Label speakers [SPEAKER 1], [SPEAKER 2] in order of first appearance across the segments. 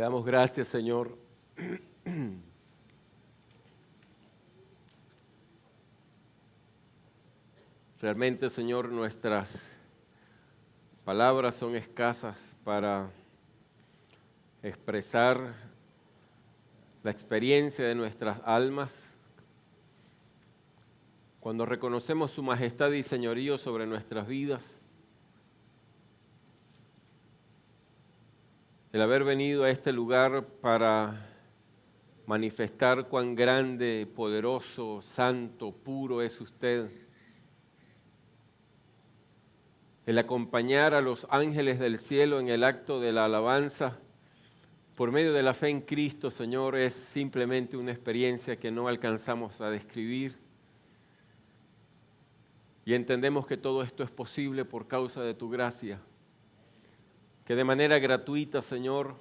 [SPEAKER 1] Te damos gracias, Señor. Realmente, Señor, nuestras palabras son escasas para expresar la experiencia de nuestras almas cuando reconocemos su majestad y señorío sobre nuestras vidas. El haber venido a este lugar para manifestar cuán grande, poderoso, santo, puro es usted. El acompañar a los ángeles del cielo en el acto de la alabanza por medio de la fe en Cristo, Señor, es simplemente una experiencia que no alcanzamos a describir. Y entendemos que todo esto es posible por causa de tu gracia. Que de manera gratuita, Señor,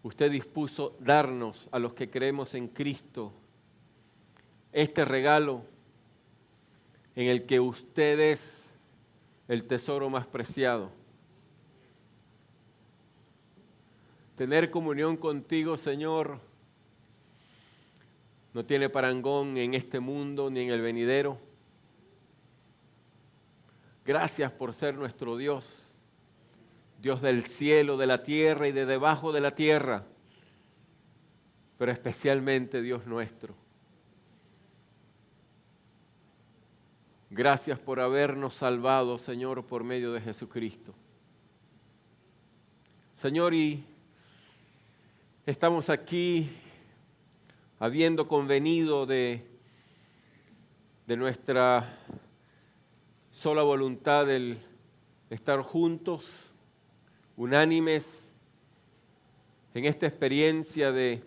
[SPEAKER 1] usted dispuso darnos a los que creemos en Cristo este regalo en el que usted es el tesoro más preciado. Tener comunión contigo, Señor, no tiene parangón en este mundo ni en el venidero. Gracias por ser nuestro Dios, Dios del cielo, de la tierra y de debajo de la tierra, pero especialmente Dios nuestro. Gracias por habernos salvado, Señor, por medio de Jesucristo. Señor, y estamos aquí habiendo convenido de nuestra sola voluntad el estar juntos, unánimes, en esta experiencia de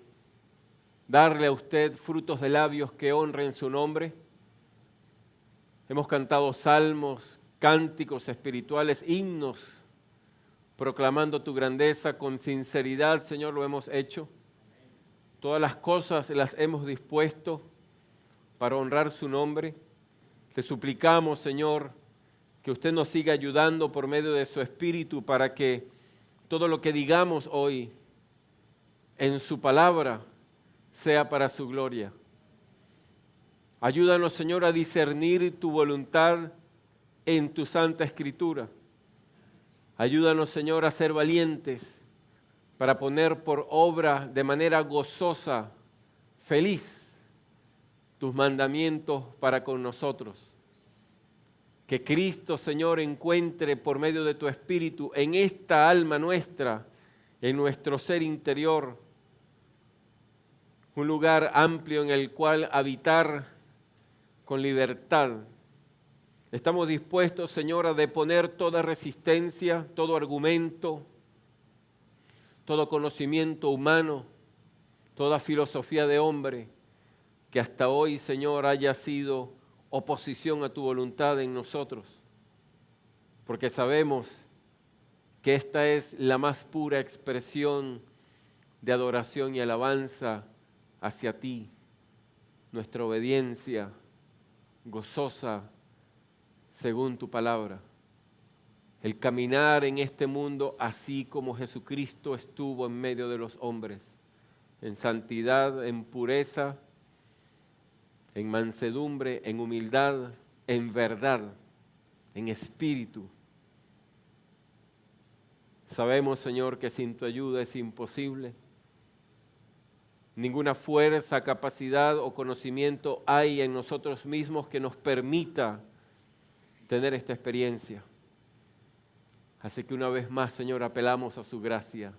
[SPEAKER 1] darle a usted frutos de labios que honren su nombre. Hemos cantado salmos, cánticos espirituales, himnos, proclamando tu grandeza con sinceridad, Señor, lo hemos hecho. Todas las cosas las hemos dispuesto para honrar su nombre. Te suplicamos, Señor, que usted nos siga ayudando por medio de su Espíritu para que todo lo que digamos hoy en su palabra sea para su gloria. Ayúdanos, Señor, a discernir tu voluntad en tu Santa Escritura. Ayúdanos, Señor, a ser valientes para poner por obra de manera gozosa, feliz, tus mandamientos para con nosotros. Que Cristo, Señor, encuentre por medio de tu Espíritu en esta alma nuestra, en nuestro ser interior, un lugar amplio en el cual habitar con libertad. Estamos dispuestos, Señor, a deponer toda resistencia, todo argumento, todo conocimiento humano, toda filosofía de hombre que hasta hoy, Señor, haya sido oposición a tu voluntad en nosotros, porque sabemos que esta es la más pura expresión de adoración y alabanza hacia ti, nuestra obediencia gozosa según tu palabra, el caminar en este mundo así como Jesucristo estuvo en medio de los hombres, en santidad, en pureza, en mansedumbre, en humildad, en verdad, en espíritu. Sabemos, Señor, que sin tu ayuda es imposible. Ninguna fuerza, capacidad o conocimiento hay en nosotros mismos que nos permita tener esta experiencia. Así que una vez más, Señor, apelamos a su gracia.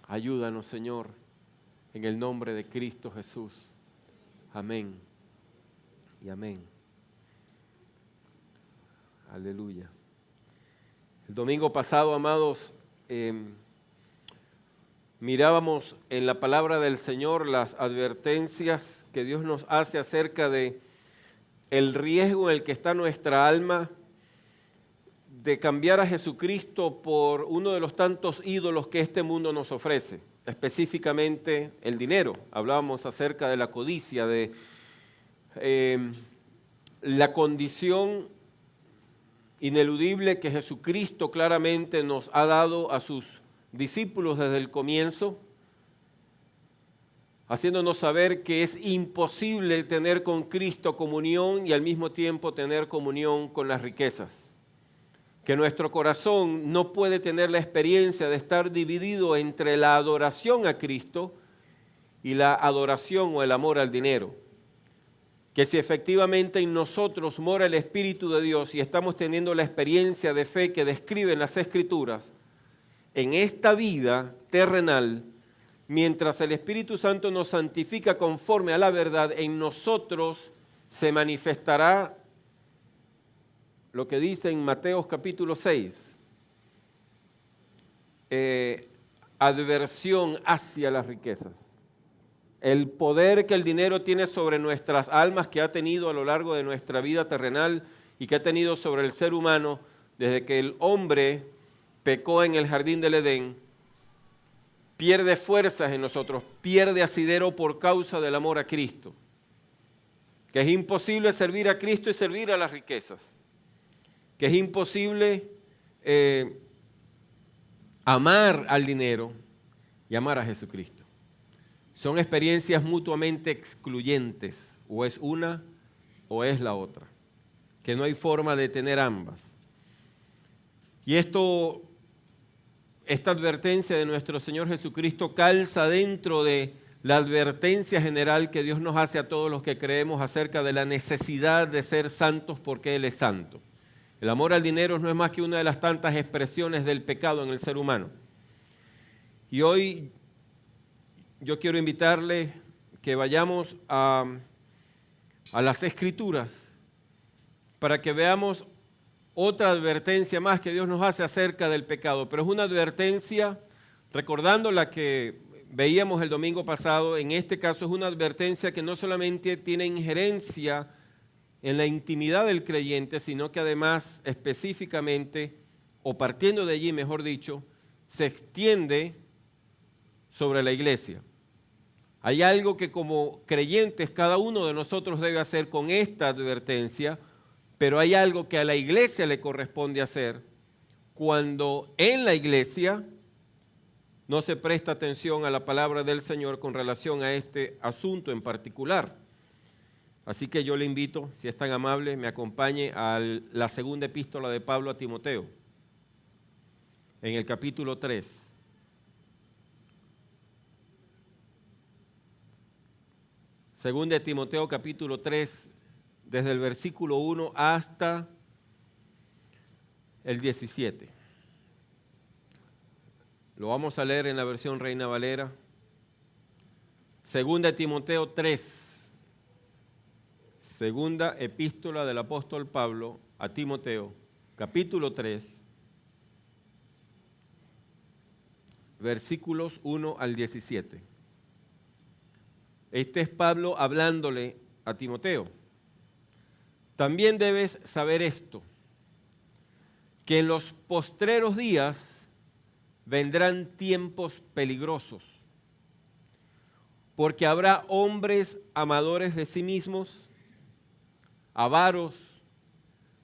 [SPEAKER 1] Ayúdanos, Señor, en el nombre de Cristo Jesús. Amén. Y amén. Aleluya. El domingo pasado, amados, mirábamos en la palabra del Señor las advertencias que Dios nos hace acerca de el riesgo en el que está nuestra alma de cambiar a Jesucristo por uno de los tantos ídolos que este mundo nos ofrece, específicamente el dinero. Hablábamos acerca de la codicia, de la condición ineludible que Jesucristo claramente nos ha dado a sus discípulos desde el comienzo, haciéndonos saber que es imposible tener con Cristo comunión y al mismo tiempo tener comunión con las riquezas. Que nuestro corazón no puede tener la experiencia de estar dividido entre la adoración a Cristo y la adoración o el amor al dinero. Que si efectivamente en nosotros mora el Espíritu de Dios y estamos teniendo la experiencia de fe que describen las Escrituras, en esta vida terrenal, mientras el Espíritu Santo nos santifica conforme a la verdad, en nosotros se manifestará lo que dice en Mateo capítulo 6, adversión hacia las riquezas. El poder que el dinero tiene sobre nuestras almas, que ha tenido a lo largo de nuestra vida terrenal y que ha tenido sobre el ser humano desde que el hombre pecó en el jardín del Edén, pierde fuerzas en nosotros, pierde asidero por causa del amor a Cristo. Que es imposible servir a Cristo y servir a las riquezas. Que es imposible amar al dinero y amar a Jesucristo. Son experiencias mutuamente excluyentes, o es una o es la otra, que no hay forma de tener ambas. Y esta advertencia de nuestro Señor Jesucristo calza dentro de la advertencia general que Dios nos hace a todos los que creemos acerca de la necesidad de ser santos porque Él es santo. El amor al dinero no es más que una de las tantas expresiones del pecado en el ser humano. Y hoy yo quiero invitarle que vayamos a las Escrituras para que veamos otra advertencia más que Dios nos hace acerca del pecado. Pero es una advertencia, recordando la que veíamos el domingo pasado, en este caso es una advertencia que no solamente tiene injerencia en la intimidad del creyente, sino que además específicamente, o partiendo de allí, mejor dicho, se extiende sobre la iglesia. Hay algo que como creyentes cada uno de nosotros debe hacer con esta advertencia, pero hay algo que a la iglesia le corresponde hacer cuando en la iglesia no se presta atención a la palabra del Señor con relación a este asunto en particular. Así que yo le invito, si es tan amable, me acompañe a la segunda epístola de Pablo a Timoteo, en el capítulo 3. Segunda de Timoteo, capítulo 3, desde el versículo 1 hasta el 17. Lo vamos a leer en la versión Reina Valera. Segunda de Timoteo 3. Segunda epístola del apóstol Pablo a Timoteo, capítulo 3, versículos 1 al 17. Este es Pablo hablándole a Timoteo. También debes saber esto, que en los postreros días vendrán tiempos peligrosos, porque habrá hombres amadores de sí mismos, avaros,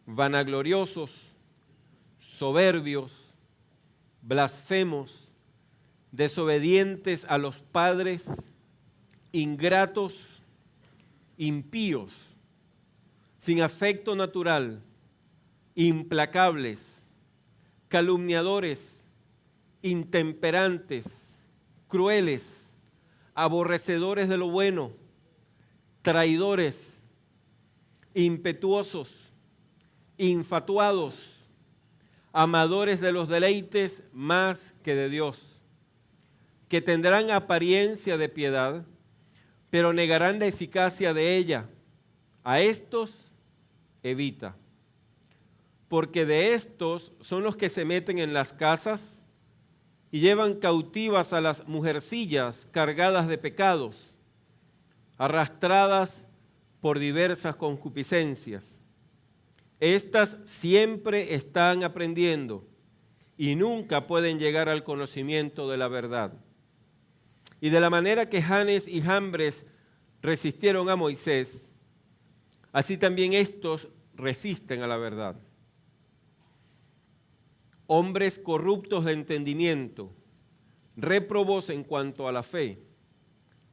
[SPEAKER 1] vanagloriosos, soberbios, blasfemos, desobedientes a los padres, ingratos, impíos, sin afecto natural, implacables, calumniadores, intemperantes, crueles, aborrecedores de lo bueno, traidores, impetuosos, infatuados, amadores de los deleites más que de Dios, que tendrán apariencia de piedad, pero negarán la eficacia de ella. A estos evita, porque de estos son los que se meten en las casas y llevan cautivas a las mujercillas cargadas de pecados, arrastradas por diversas concupiscencias. Estas siempre están aprendiendo y nunca pueden llegar al conocimiento de la verdad. Y de la manera que Janes y Jambres resistieron a Moisés, así también estos resisten a la verdad. Hombres corruptos de entendimiento, réprobos en cuanto a la fe,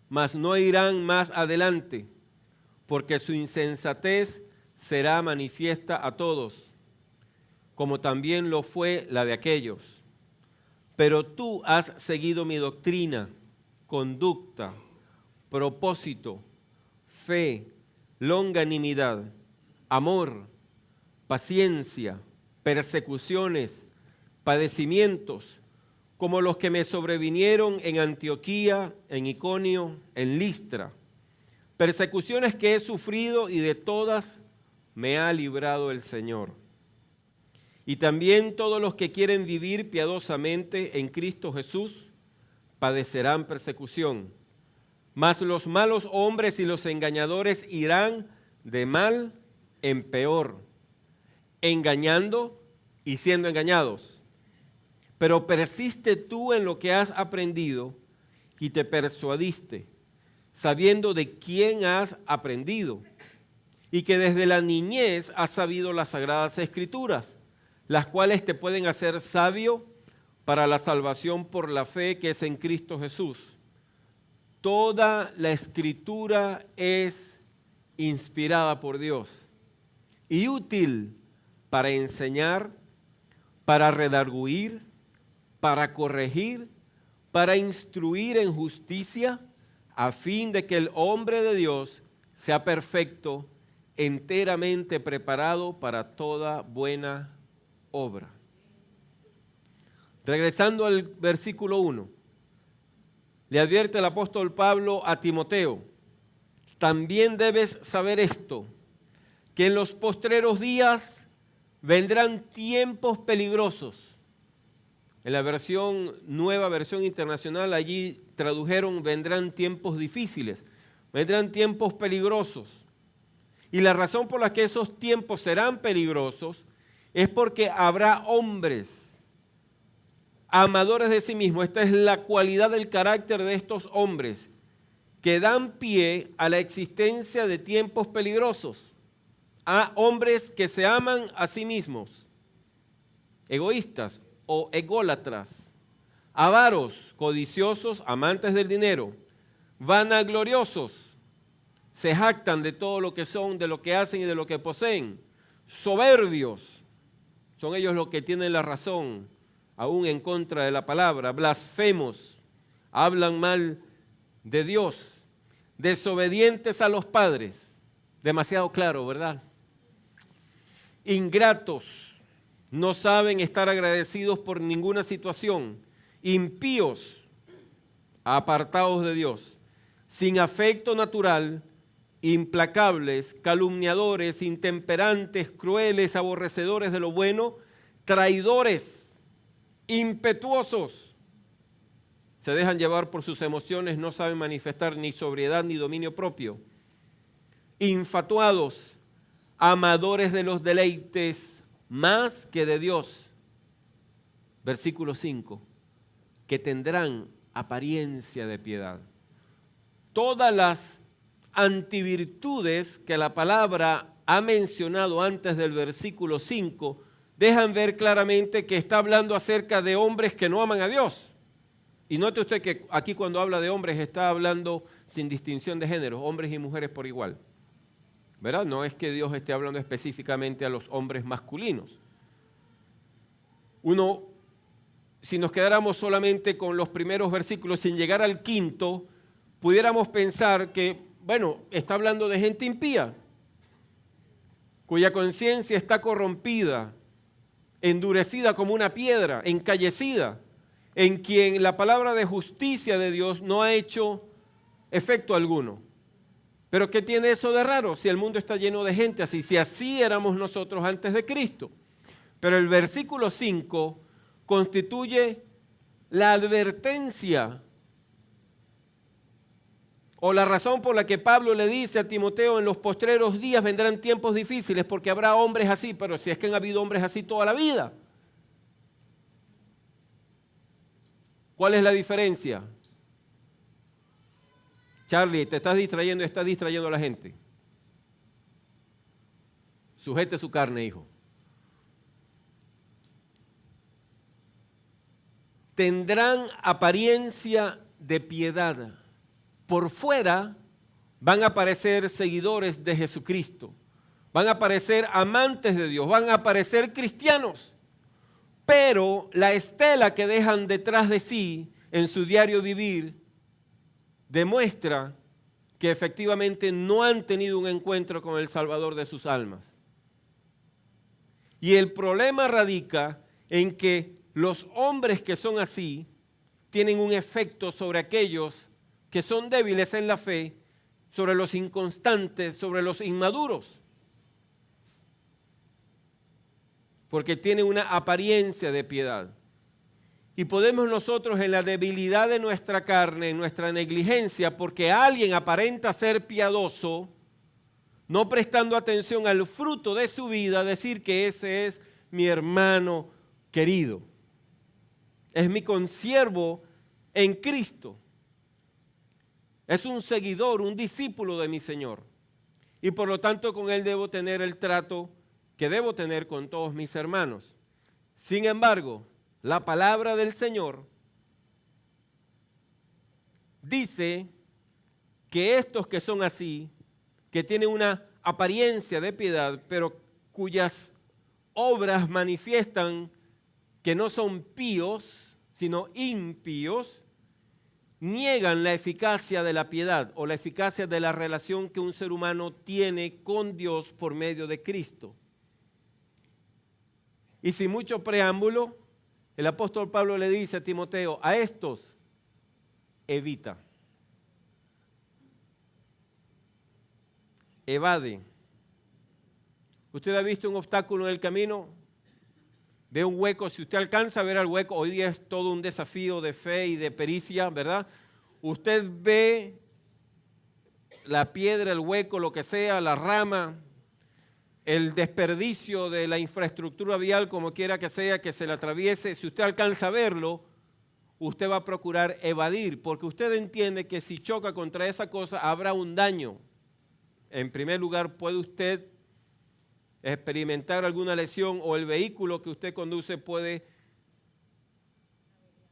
[SPEAKER 1] mas no irán más adelante, porque su insensatez será manifiesta a todos, como también lo fue la de aquellos. Pero tú has seguido mi doctrina, conducta, propósito, fe, longanimidad, amor, paciencia, persecuciones, padecimientos, como los que me sobrevinieron en Antioquía, en Iconio, en Listra. Persecuciones que he sufrido y de todas me ha librado el Señor. Y también todos los que quieren vivir piadosamente en Cristo Jesús padecerán persecución. Mas los malos hombres y los engañadores irán de mal en peor, engañando y siendo engañados. Pero persiste tú en lo que has aprendido y te persuadiste, sabiendo de quién has aprendido, y que desde la niñez has sabido las sagradas escrituras, las cuales te pueden hacer sabio para la salvación por la fe que es en Cristo Jesús. Toda la escritura es inspirada por Dios y útil para enseñar, para redarguir, para corregir, para instruir en justicia, a fin de que el hombre de Dios sea perfecto, enteramente preparado para toda buena obra. Regresando al versículo 1, le advierte el apóstol Pablo a Timoteo: también debes saber esto, que en los postreros días vendrán tiempos peligrosos. En la nueva versión internacional, allí tradujeron: vendrán tiempos difíciles, vendrán tiempos peligrosos. Y la razón por la que esos tiempos serán peligrosos es porque habrá hombres amadores de sí mismos. Esta es la cualidad del carácter de estos hombres, que dan pie a la existencia de tiempos peligrosos. A hombres que se aman a sí mismos, egoístas o ególatras, avaros, codiciosos, amantes del dinero, vanagloriosos, se jactan de todo lo que son, de lo que hacen y de lo que poseen, soberbios, son ellos los que tienen la razón, aún en contra de la palabra, blasfemos, hablan mal de Dios, desobedientes a los padres, demasiado claro, ¿verdad? Ingratos, no saben estar agradecidos por ninguna situación, impíos, apartados de Dios, sin afecto natural, implacables, calumniadores, intemperantes, crueles, aborrecedores de lo bueno, traidores, impetuosos, se dejan llevar por sus emociones, no saben manifestar ni sobriedad ni dominio propio, infatuados, amadores de los deleites más que de Dios. Versículo 5, que tendrán apariencia de piedad. Todas las antivirtudes que la palabra ha mencionado antes del versículo 5 dejan ver claramente que está hablando acerca de hombres que no aman a Dios. Y note usted que aquí cuando habla de hombres está hablando sin distinción de género, hombres y mujeres por igual. ¿Verdad? No es que Dios esté hablando específicamente a los hombres masculinos. Si nos quedáramos solamente con los primeros versículos sin llegar al quinto, pudiéramos pensar que, bueno, está hablando de gente impía, cuya conciencia está corrompida, endurecida como una piedra, encallecida, en quien la palabra de justicia de Dios no ha hecho efecto alguno. Pero ¿qué tiene eso de raro si el mundo está lleno de gente así? Si así éramos nosotros antes de Cristo. Pero el versículo 5 constituye la advertencia o la razón por la que Pablo le dice a Timoteo: en los postreros días vendrán tiempos difíciles, porque habrá hombres así. Pero si es que han habido hombres así toda la vida. ¿Cuál es la diferencia? Charlie, te estás distrayendo a la gente. Sujete su carne, hijo. tendrán apariencia de piedad. Por fuera van a parecer seguidores de Jesucristo, van a parecer amantes de Dios, van a parecer cristianos, pero la estela que dejan detrás de sí en su diario vivir demuestra que efectivamente no han tenido un encuentro con el Salvador de sus almas. Y el problema radica en que los hombres que son así tienen un efecto sobre aquellos que son débiles en la fe, sobre los inconstantes, sobre los inmaduros, porque tienen una apariencia de piedad. Y podemos nosotros en la debilidad de nuestra carne, en nuestra negligencia, porque alguien aparenta ser piadoso, no prestando atención al fruto de su vida, decir que ese es mi hermano querido, es mi consiervo en Cristo, es un seguidor, un discípulo de mi Señor, y por lo tanto con él debo tener el trato que debo tener con todos mis hermanos. Sin embargo, la palabra del Señor dice que estos que son así, que tienen una apariencia de piedad, pero cuyas obras manifiestan que no son píos, sino impíos, niegan la eficacia de la piedad o la eficacia de la relación que un ser humano tiene con Dios por medio de Cristo. Y sin mucho preámbulo, el apóstol Pablo le dice a Timoteo, a estos evita, evade. ¿Usted ha visto un obstáculo en el camino? Ve un hueco, si usted alcanza a ver el hueco, hoy día es todo un desafío de fe y de pericia, ¿verdad? Usted ve la piedra, el hueco, lo que sea, la rama, el desperdicio de la infraestructura vial, como quiera que sea, que se le atraviese. Si usted alcanza a verlo, usted va a procurar evadir, porque usted entiende que si choca contra esa cosa habrá un daño. En primer lugar, puede usted experimentar alguna lesión o el vehículo que usted conduce puede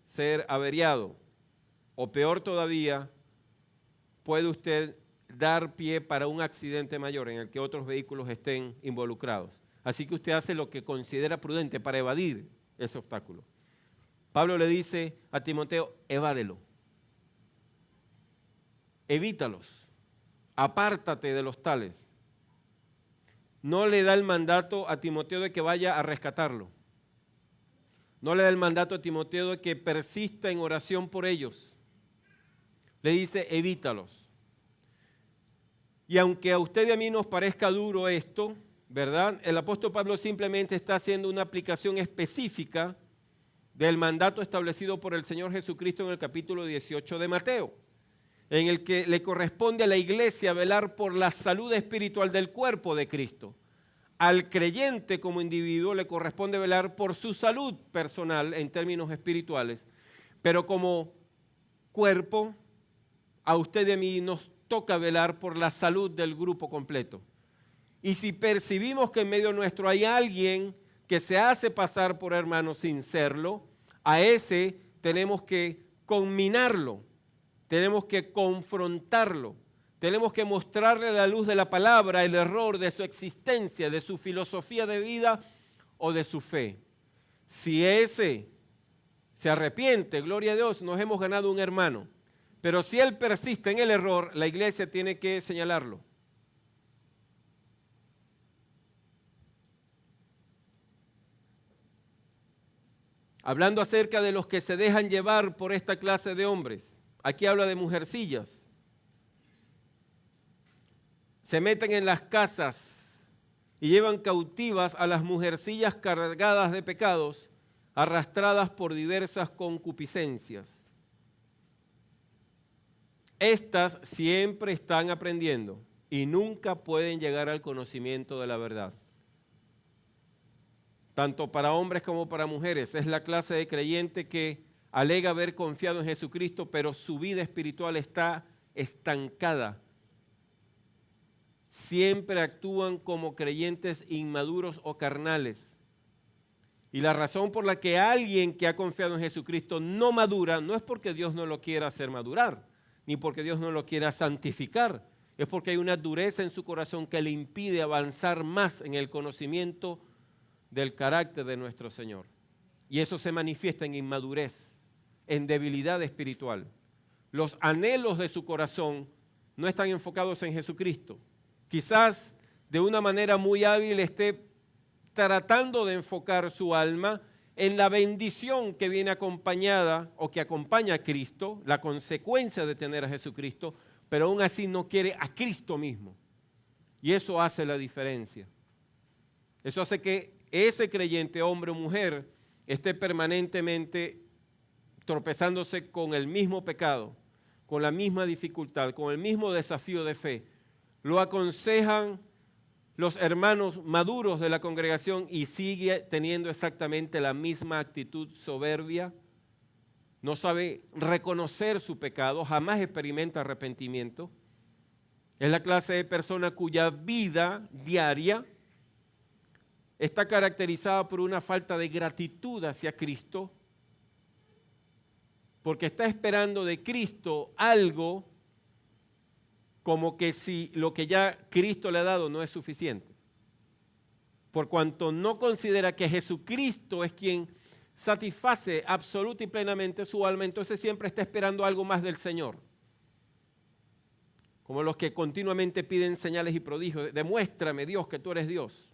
[SPEAKER 1] ser averiado. O peor todavía, puede usted dar pie para un accidente mayor en el que otros vehículos estén involucrados. Así que usted hace lo que considera prudente para evadir ese obstáculo. Pablo le dice a Timoteo, evádelo, evítalos, apártate de los tales. No le da el mandato a Timoteo de que vaya a rescatarlo. No le da el mandato a Timoteo de que persista en oración por ellos. Le dice, evítalos. Y aunque a usted y a mí nos parezca duro esto, ¿verdad? El apóstol Pablo simplemente está haciendo una aplicación específica del mandato establecido por el Señor Jesucristo en el capítulo 18 de Mateo, en el que le corresponde a la iglesia velar por la salud espiritual del cuerpo de Cristo. Al creyente como individuo le corresponde velar por su salud personal en términos espirituales, pero como cuerpo, a usted y a mí nos toca velar por la salud del grupo completo. Y si percibimos que en medio nuestro hay alguien que se hace pasar por hermano sin serlo, a ese tenemos que conminarlo, tenemos que confrontarlo, tenemos que mostrarle a la luz de la palabra el error de su existencia, de su filosofía de vida o de su fe. Si ese se arrepiente, gloria a Dios, nos hemos ganado un hermano. Pero si él persiste en el error, la iglesia tiene que señalarlo. Hablando acerca de los que se dejan llevar por esta clase de hombres, aquí habla de mujercillas. Se meten en las casas y llevan cautivas a las mujercillas cargadas de pecados, arrastradas por diversas concupiscencias. Estas siempre están aprendiendo y nunca pueden llegar al conocimiento de la verdad. Tanto para hombres como para mujeres. Es la clase de creyente que alega haber confiado en Jesucristo, pero su vida espiritual está estancada. Siempre actúan como creyentes inmaduros o carnales. Y la razón por la que alguien que ha confiado en Jesucristo no madura, no es porque Dios no lo quiera hacer madurar, ni porque Dios no lo quiera santificar. Es porque hay una dureza en su corazón que le impide avanzar más en el conocimiento del carácter de nuestro Señor. Y eso se manifiesta en inmadurez, en debilidad espiritual. Los anhelos de su corazón no están enfocados en Jesucristo. Quizás de una manera muy hábil esté tratando de enfocar su alma en la bendición que viene acompañada o que acompaña a Cristo, la consecuencia de tener a Jesucristo, pero aún así no quiere a Cristo mismo. Y eso hace la diferencia. Eso hace que ese creyente, hombre o mujer, esté permanentemente tropezándose con el mismo pecado, con la misma dificultad, con el mismo desafío de fe. Lo aconsejan los hermanos maduros de la congregación y sigue teniendo exactamente la misma actitud soberbia. No sabe reconocer su pecado, jamás experimenta arrepentimiento. Es la clase de persona cuya vida diaria está caracterizada por una falta de gratitud hacia Cristo, porque está esperando de Cristo algo como que si lo que ya Cristo le ha dado no es suficiente. Por cuanto no considera que Jesucristo es quien satisface absoluta y plenamente su alma, entonces siempre está esperando algo más del Señor. Como los que continuamente piden señales y prodigios. Demuéstrame, Dios, que tú eres Dios.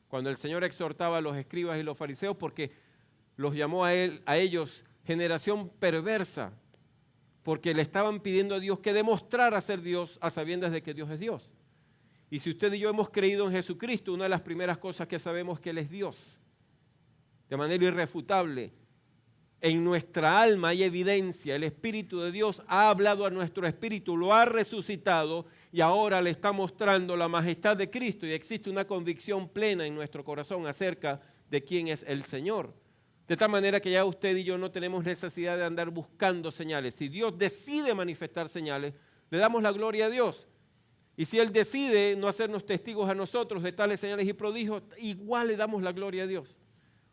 [SPEAKER 1] Cuando el Señor exhortaba a los escribas y los fariseos, porque los llamó a ellos generación perversa, porque le estaban pidiendo a Dios que demostrara ser Dios a sabiendas de que Dios es Dios. Y si usted y yo hemos creído en Jesucristo, una de las primeras cosas que sabemos es que Él es Dios. De manera irrefutable, en nuestra alma hay evidencia. El Espíritu de Dios ha hablado a nuestro espíritu, lo ha resucitado y ahora le está mostrando la majestad de Cristo y existe una convicción plena en nuestro corazón acerca de quién es el Señor. De tal manera que ya usted y yo no tenemos necesidad de andar buscando señales. Si Dios decide manifestar señales, le damos la gloria a Dios. Y si Él decide no hacernos testigos a nosotros de tales señales y prodigios, igual le damos la gloria a Dios.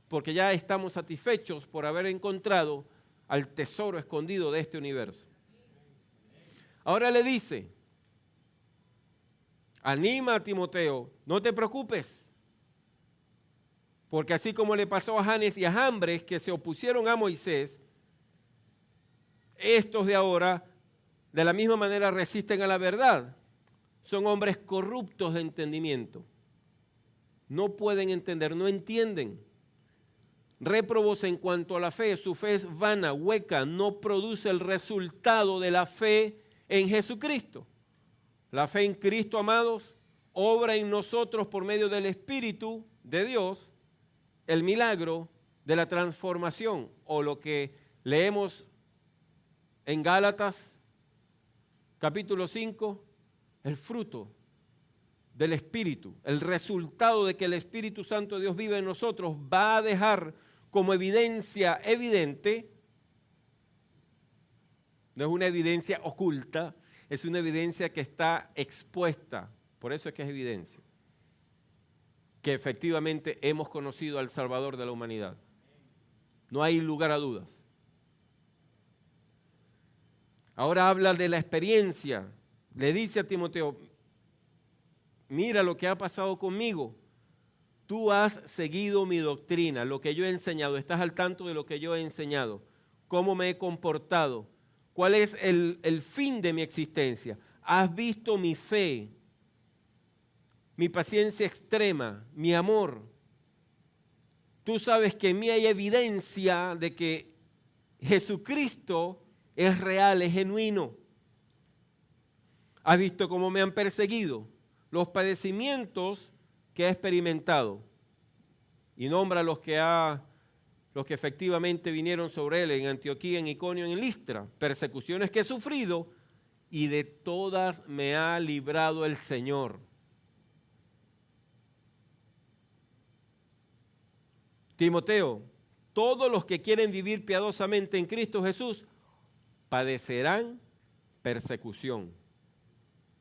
[SPEAKER 1] Porque ya estamos satisfechos por haber encontrado al tesoro escondido de este universo. Ahora le dice, anima a Timoteo, no te preocupes. Porque así como le pasó a Janes y a Jambres que se opusieron a Moisés, estos de ahora de la misma manera resisten a la verdad. Son hombres corruptos de entendimiento. No pueden entender, no entienden. Réprobos en cuanto a la fe, su fe es vana, hueca, no produce el resultado de la fe en Jesucristo. La fe en Cristo, amados, obra en nosotros por medio del Espíritu de Dios, el milagro de la transformación, o lo que leemos en Gálatas capítulo 5, el fruto del Espíritu, el resultado de que el Espíritu Santo de Dios vive en nosotros va a dejar como evidencia evidente, no es una evidencia oculta, es una evidencia que está expuesta, por eso es que es evidencia, que efectivamente hemos conocido al Salvador de la humanidad. No hay lugar a dudas. Ahora habla de la experiencia. Le dice a Timoteo, mira lo que ha pasado conmigo. Tú has seguido mi doctrina, lo que yo he enseñado. Estás al tanto de lo que yo he enseñado. Cómo me he comportado. ¿Cuál es el fin de mi existencia? Has visto mi fe, mi paciencia extrema, mi amor. Tú sabes que en mí hay evidencia de que Jesucristo es real, es genuino. Has visto cómo me han perseguido, los padecimientos que he experimentado. Y nombra los que efectivamente vinieron sobre él en Antioquía, en Iconio, en Listra. Persecuciones que he sufrido y de todas me ha librado el Señor. Timoteo, todos los que quieren vivir piadosamente en Cristo Jesús padecerán persecución.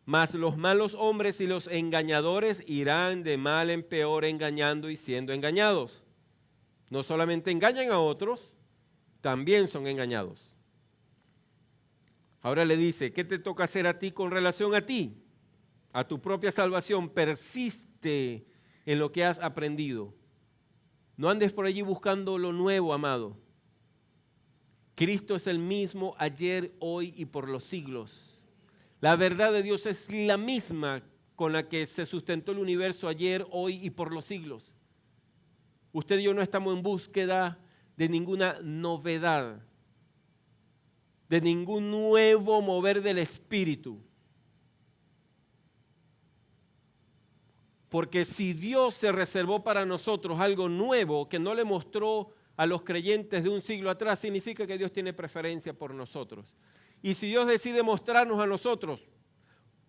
[SPEAKER 1] Mas los malos hombres y los engañadores irán de mal en peor engañando y siendo engañados. No solamente engañan a otros, también son engañados. Ahora le dice, ¿qué te toca hacer a ti con relación a ti? A tu propia salvación, persiste en lo que has aprendido. No andes por allí buscando lo nuevo, amado. Cristo es el mismo ayer, hoy y por los siglos. La verdad de Dios es la misma con la que se sustentó el universo ayer, hoy y por los siglos. Usted y yo no estamos en búsqueda de ninguna novedad, de ningún nuevo mover del Espíritu. Porque si Dios se reservó para nosotros algo nuevo que no le mostró a los creyentes de un siglo atrás, significa que Dios tiene preferencia por nosotros. Y si Dios decide mostrarnos a nosotros,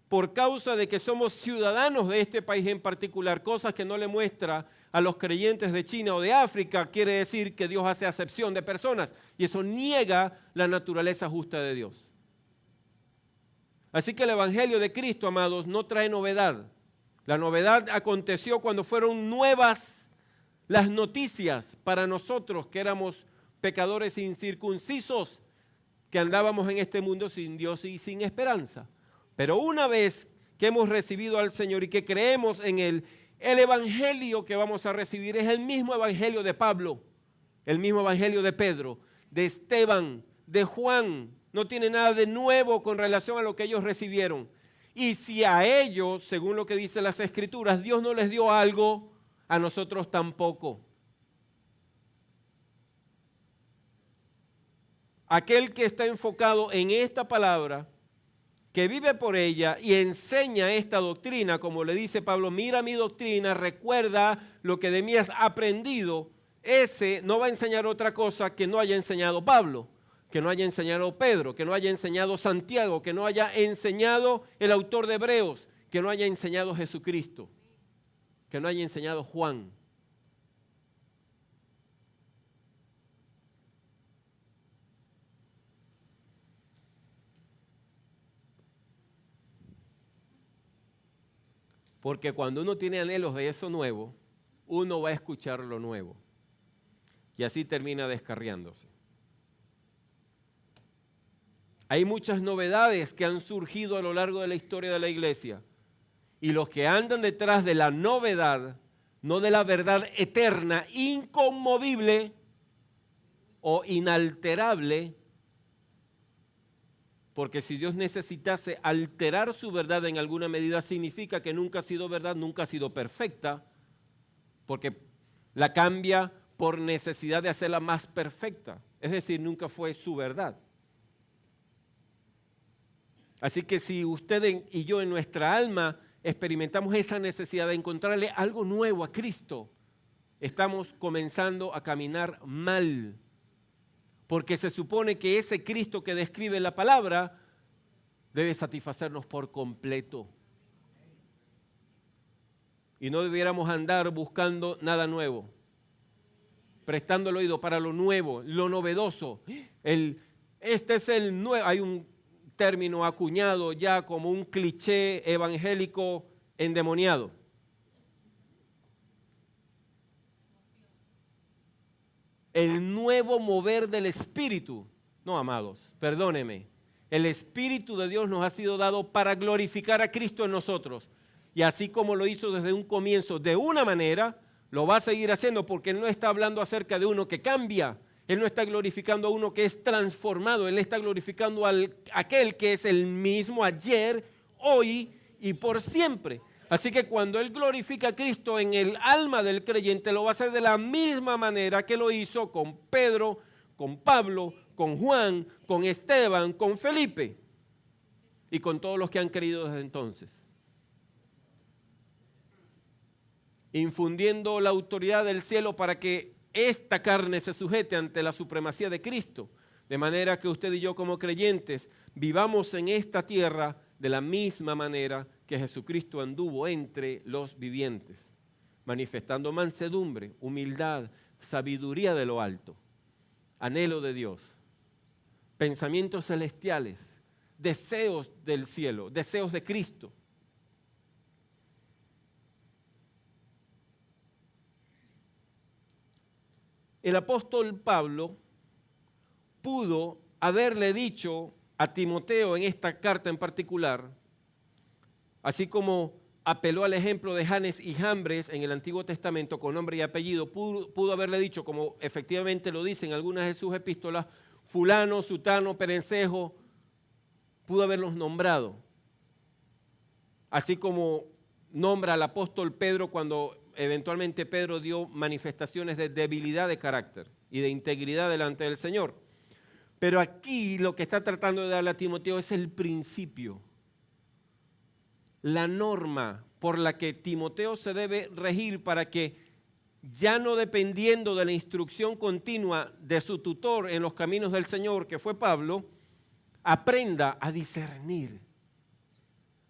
[SPEAKER 1] por causa de que somos ciudadanos de este país en particular, cosas que no le muestra a los creyentes de China o de África, quiere decir que Dios hace acepción de personas, y eso niega la naturaleza justa de Dios. Así que el Evangelio de Cristo, amados, no trae novedad. La novedad aconteció cuando fueron nuevas las noticias para nosotros que éramos pecadores incircuncisos, que andábamos en este mundo sin Dios y sin esperanza. Pero una vez que hemos recibido al Señor y que creemos en Él, el Evangelio que vamos a recibir es el mismo Evangelio de Pablo, el mismo Evangelio de Pedro, de Esteban, de Juan. No tiene nada de nuevo con relación a lo que ellos recibieron. Y si a ellos, según lo que dicen las Escrituras, Dios no les dio algo, a nosotros tampoco. Aquel que está enfocado en esta palabra, que vive por ella y enseña esta doctrina, como le dice Pablo, mira mi doctrina, recuerda lo que de mí has aprendido, ese no va a enseñar otra cosa que no haya enseñado Pablo, que no haya enseñado Pedro, que no haya enseñado Santiago, que no haya enseñado el autor de Hebreos, que no haya enseñado Jesucristo, que no haya enseñado Juan. Porque cuando uno tiene anhelos de eso nuevo, uno va a escuchar lo nuevo. Y así termina descarriándose. Hay muchas novedades que han surgido a lo largo de la historia de la iglesia. Y los que andan detrás de la novedad, no de la verdad eterna, inconmovible o inalterable, porque si Dios necesitase alterar su verdad en alguna medida, significa que nunca ha sido verdad, nunca ha sido perfecta, porque la cambia por necesidad de hacerla más perfecta. Es decir, nunca fue su verdad. Así que si usted y yo en nuestra alma experimentamos esa necesidad de encontrarle algo nuevo a Cristo, estamos comenzando a caminar mal. Porque se supone que ese Cristo que describe la palabra debe satisfacernos por completo. Y no debiéramos andar buscando nada nuevo, prestando el oído para lo nuevo, lo novedoso. Este es el nuevo. Hay un término acuñado ya como un cliché evangélico endemoniado. El nuevo mover del Espíritu. No, amados, perdóneme. El Espíritu de Dios nos ha sido dado para glorificar a Cristo en nosotros. Y así como lo hizo desde un comienzo de una manera, lo va a seguir haciendo porque Él no está hablando acerca de uno que cambia. Él no está glorificando a uno que es transformado. Él está glorificando a aquel que es el mismo ayer, hoy y por siempre. Así que cuando Él glorifica a Cristo en el alma del creyente, lo va a hacer de la misma manera que lo hizo con Pedro, con Pablo, con Juan, con Esteban, con Felipe y con todos los que han creído desde entonces. Infundiendo la autoridad del cielo para que esta carne se sujete ante la supremacía de Cristo, de manera que usted y yo como creyentes vivamos en esta tierra de la misma manera que Jesucristo anduvo entre los vivientes, manifestando mansedumbre, humildad, sabiduría de lo alto, anhelo de Dios, pensamientos celestiales, deseos del cielo, deseos de Cristo. el apóstol Pablo pudo haberle dicho a Timoteo en esta carta en particular, así como apeló al ejemplo de Janes y Jambres en el Antiguo Testamento con nombre y apellido, pudo haberle dicho, como efectivamente lo dice en algunas de sus epístolas, fulano, sutano, perencejo, pudo haberlos nombrado. Así como nombra al apóstol Pedro cuando eventualmente Pedro dio manifestaciones de debilidad de carácter y de integridad delante del Señor. Pero aquí lo que está tratando de darle a Timoteo es el principio, la norma por la que Timoteo se debe regir para que, ya no dependiendo de la instrucción continua de su tutor en los caminos del Señor, que fue Pablo, aprenda a discernir,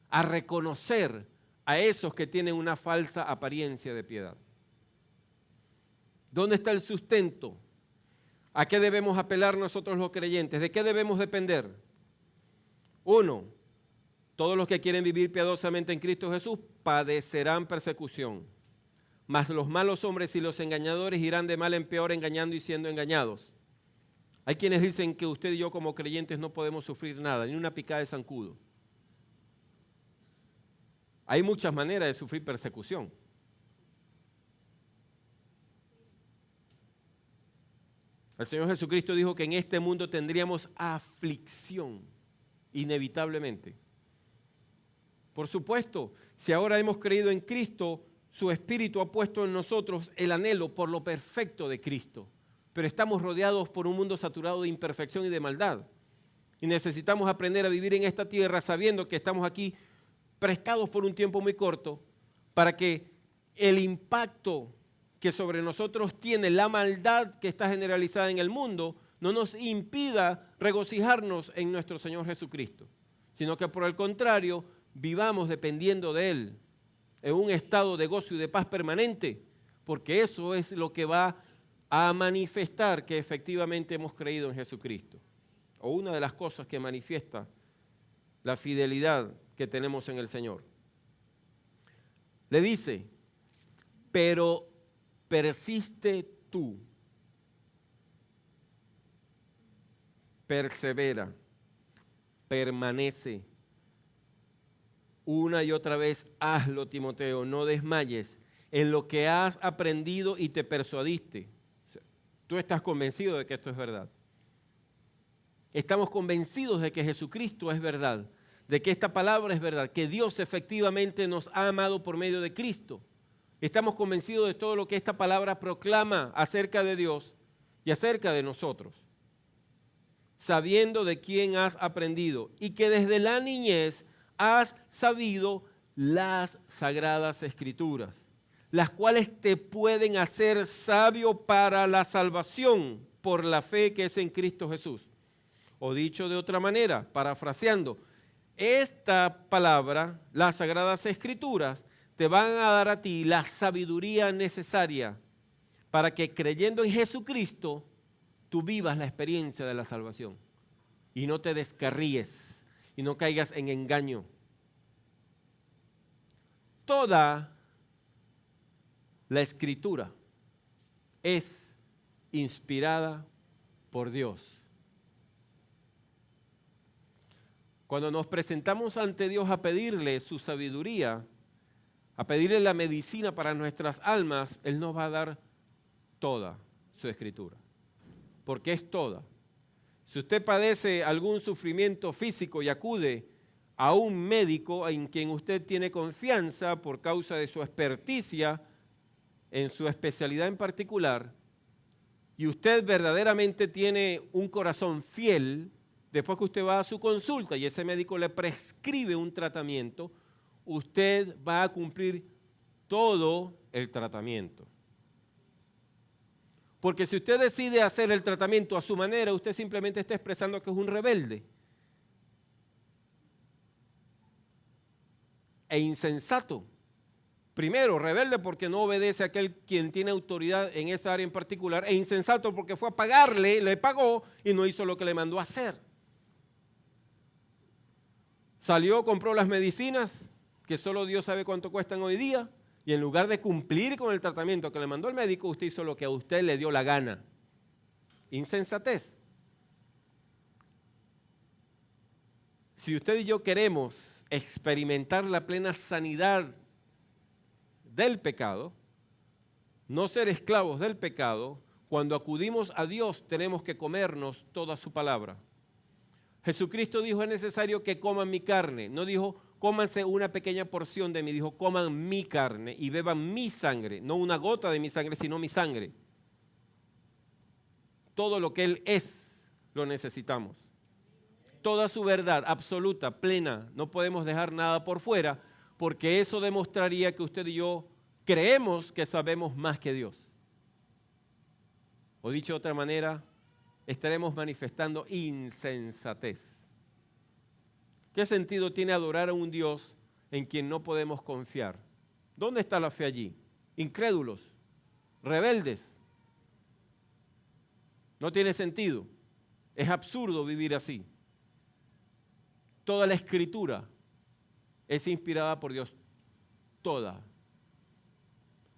[SPEAKER 1] a reconocer a esos que tienen una falsa apariencia de piedad. ¿Dónde está el sustento? ¿A qué debemos apelar nosotros los creyentes? ¿De qué debemos depender? 1. Todos los que quieren vivir piadosamente en Cristo Jesús padecerán persecución, mas los malos hombres y los engañadores irán de mal en peor engañando y siendo engañados. Hay quienes dicen que usted y yo como creyentes no podemos sufrir nada, ni una picada de zancudo. Hay muchas maneras de sufrir persecución. El Señor Jesucristo dijo que en este mundo tendríamos aflicción, inevitablemente. Por supuesto, si ahora hemos creído en Cristo, su Espíritu ha puesto en nosotros el anhelo por lo perfecto de Cristo. Pero estamos rodeados por un mundo saturado de imperfección y de maldad. Y necesitamos aprender a vivir en esta tierra sabiendo que estamos aquí prestados por un tiempo muy corto para que el impacto que sobre nosotros tiene la maldad que está generalizada en el mundo no nos impida regocijarnos en nuestro Señor Jesucristo, sino que por el contrario vivamos dependiendo de Él en un estado de gozo y de paz permanente, porque eso es lo que va a manifestar que efectivamente hemos creído en Jesucristo, o una de las cosas que manifiesta la fidelidad que tenemos en el Señor. Le dice, pero persiste tú, persevera, permanece. Una y otra vez hazlo, Timoteo, no desmayes en lo que has aprendido y te persuadiste. O sea, tú estás convencido de que esto es verdad. Estamos convencidos de que Jesucristo es verdad, de que esta palabra es verdad, que Dios efectivamente nos ha amado por medio de Cristo. Estamos convencidos de todo lo que esta palabra proclama acerca de Dios y acerca de nosotros, sabiendo de quién has aprendido y que desde la niñez has sabido las sagradas escrituras, las cuales te pueden hacer sabio para la salvación por la fe que es en Cristo Jesús. O dicho de otra manera, parafraseando, esta palabra, las sagradas escrituras, te van a dar a ti la sabiduría necesaria para que creyendo en Jesucristo, tú vivas la experiencia de la salvación y no te descarríes y no caigas en engaño. Toda la Escritura es inspirada por Dios. Cuando nos presentamos ante Dios a pedirle su sabiduría, a pedirle la medicina para nuestras almas, Él nos va a dar toda su Escritura, porque es toda. Si usted padece algún sufrimiento físico y acude a un médico en quien usted tiene confianza por causa de su experticia en su especialidad en particular, y usted verdaderamente tiene un corazón fiel, después que usted va a su consulta y ese médico le prescribe un tratamiento, usted va a cumplir todo el tratamiento. Porque si usted decide hacer el tratamiento a su manera, usted simplemente está expresando que es un rebelde e insensato. Primero, rebelde porque no obedece a aquel quien tiene autoridad en esa área en particular, e insensato porque fue a pagarle, le pagó y no hizo lo que le mandó a hacer. Salió, compró las medicinas, que solo Dios sabe cuánto cuestan hoy día, y en lugar de cumplir con el tratamiento que le mandó el médico, usted hizo lo que a usted le dio la gana. insensatez. Si usted y yo queremos experimentar la plena sanidad del pecado, no ser esclavos del pecado, cuando acudimos a Dios tenemos que comernos toda su palabra. Jesucristo dijo, es necesario que coman mi carne. No dijo, cómanse una pequeña porción de mí. Dijo, coman mi carne y beban mi sangre. No una gota de mi sangre, sino mi sangre. Todo lo que Él es, lo necesitamos. Toda su verdad, absoluta, plena. No podemos dejar nada por fuera, porque eso demostraría que usted y yo creemos que sabemos más que Dios. O dicho de otra manera, estaremos manifestando insensatez. ¿Qué sentido tiene adorar a un Dios en quien no podemos confiar? ¿Dónde está la fe allí? Incrédulos, rebeldes. No tiene sentido. Es absurdo vivir así. Toda la Escritura es inspirada por Dios. Toda.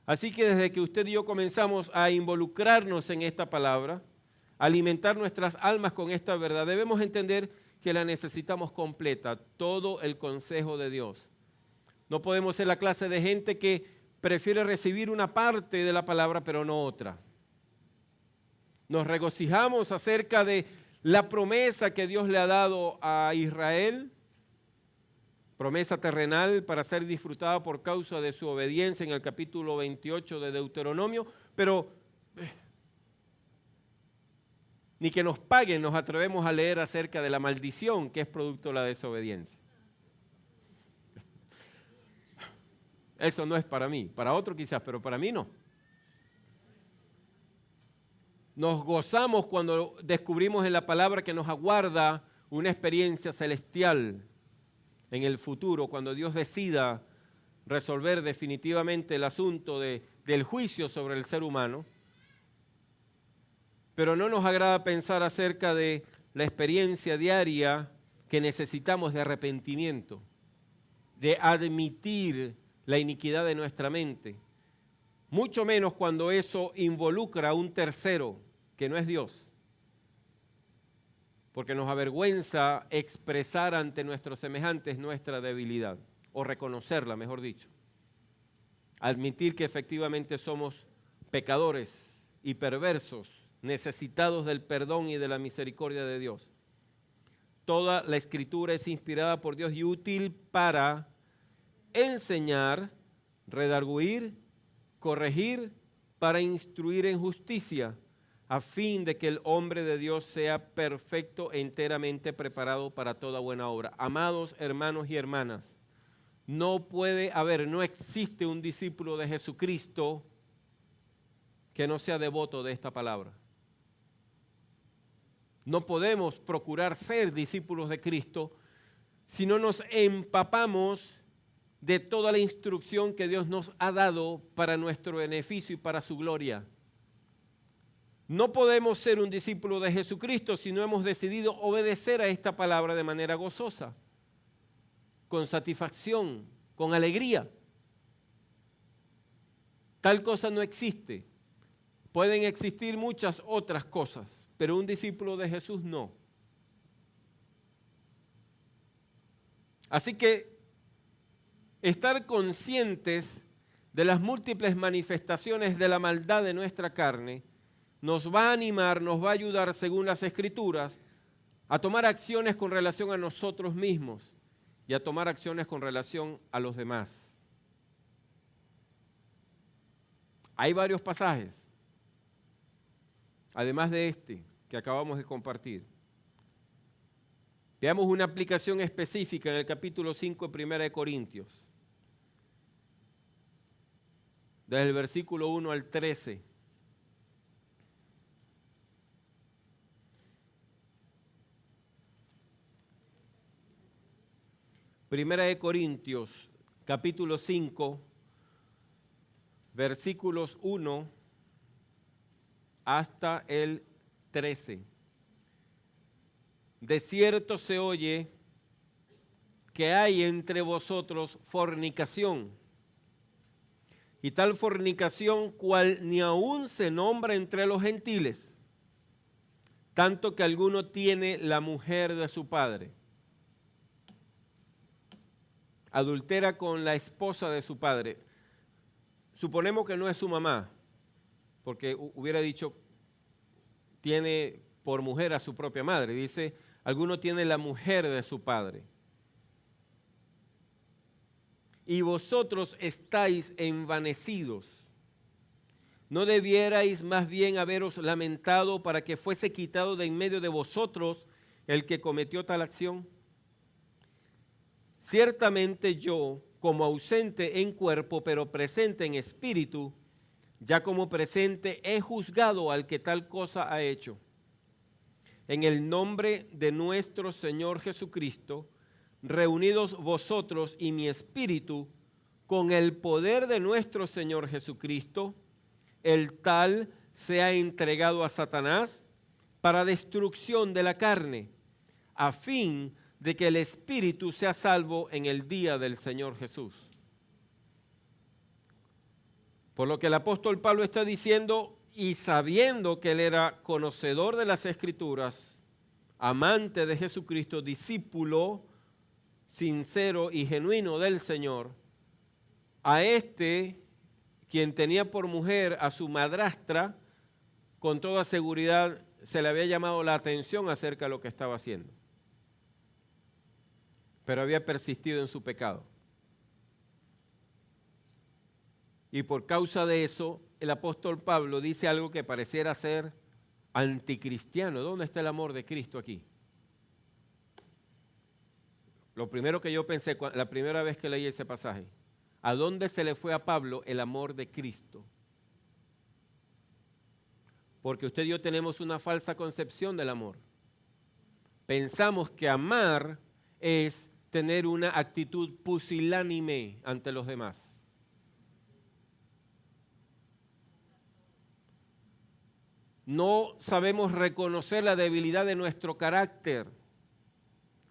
[SPEAKER 1] Así que desde que usted y yo comenzamos a involucrarnos en esta palabra, alimentar nuestras almas con esta verdad, debemos entender que la necesitamos completa, todo el consejo de Dios. No podemos ser la clase de gente que prefiere recibir una parte de la palabra, pero no otra. Nos regocijamos acerca de la promesa que Dios le ha dado a Israel, promesa terrenal para ser disfrutada por causa de su obediencia en el capítulo 28 de Deuteronomio, pero ni que nos paguen nos atrevemos a leer acerca de la maldición que es producto de la desobediencia. Eso no es para mí, para otro quizás, pero para mí no. Nos gozamos cuando descubrimos en la palabra que nos aguarda una experiencia celestial en el futuro, cuando Dios decida resolver definitivamente el asunto del juicio sobre el ser humano. Pero no nos agrada pensar acerca de la experiencia diaria que necesitamos de arrepentimiento, de admitir la iniquidad de nuestra mente, mucho menos cuando eso involucra a un tercero que no es Dios, porque nos avergüenza expresar ante nuestros semejantes nuestra debilidad, o reconocerla, mejor dicho. Admitir que efectivamente somos pecadores y perversos, necesitados del perdón y de la misericordia de Dios. Toda la Escritura es inspirada por Dios y útil para enseñar, redarguir, corregir, para instruir en justicia, a fin de que el hombre de Dios sea perfecto e enteramente preparado para toda buena obra. Amados hermanos y hermanas, no puede haber, no existe un discípulo de Jesucristo que no sea devoto de esta palabra. No podemos procurar ser discípulos de Cristo si no nos empapamos de toda la instrucción que Dios nos ha dado para nuestro beneficio y para su gloria. No podemos ser un discípulo de Jesucristo si no hemos decidido obedecer a esta palabra de manera gozosa, con satisfacción, con alegría. Tal cosa no existe. Pueden existir muchas otras cosas, pero un discípulo de Jesús no. Así que estar conscientes de las múltiples manifestaciones de la maldad de nuestra carne nos va a animar, nos va a ayudar, según las Escrituras, a tomar acciones con relación a nosotros mismos y a tomar acciones con relación a los demás. Hay varios pasajes, además de este que acabamos de compartir. Veamos una aplicación específica en el capítulo 5 de 1 de Corintios, desde el versículo 1 al 13. Primera de Corintios, capítulo 5, versículos 1 hasta el 13. De cierto se oye que hay entre vosotros fornicación, y tal fornicación cual ni aún se nombra entre los gentiles, tanto que alguno tiene la mujer de su padre. Adultera con la esposa de su padre. Suponemos que no es su mamá, porque hubiera dicho, tiene por mujer a su propia madre. Dice, alguno tiene la mujer de su padre. Y vosotros estáis envanecidos. ¿No debierais más bien haberos lamentado para que fuese quitado de en medio de vosotros el que cometió tal acción? Ciertamente yo, como ausente en cuerpo, pero presente en espíritu, ya como presente he juzgado al que tal cosa ha hecho. En el nombre de nuestro Señor Jesucristo, reunidos vosotros y mi espíritu, con el poder de nuestro Señor Jesucristo, el tal sea entregado a Satanás para destrucción de la carne, a fin de que el espíritu sea salvo en el día del Señor Jesús. Por lo que el apóstol Pablo está diciendo, y sabiendo que él era conocedor de las Escrituras, amante de Jesucristo, discípulo sincero y genuino del Señor, a este, quien tenía por mujer a su madrastra, con toda seguridad se le había llamado la atención acerca de lo que estaba haciendo, pero había persistido en su pecado. Y por causa de eso, el apóstol Pablo dice algo que pareciera ser anticristiano. ¿Dónde está el amor de Cristo aquí? Lo primero que yo pensé, la primera vez que leí ese pasaje, ¿a dónde se le fue a Pablo el amor de Cristo? Porque usted y yo tenemos una falsa concepción del amor. Pensamos que amar es tener una actitud pusilánime ante los demás. No sabemos reconocer la debilidad de nuestro carácter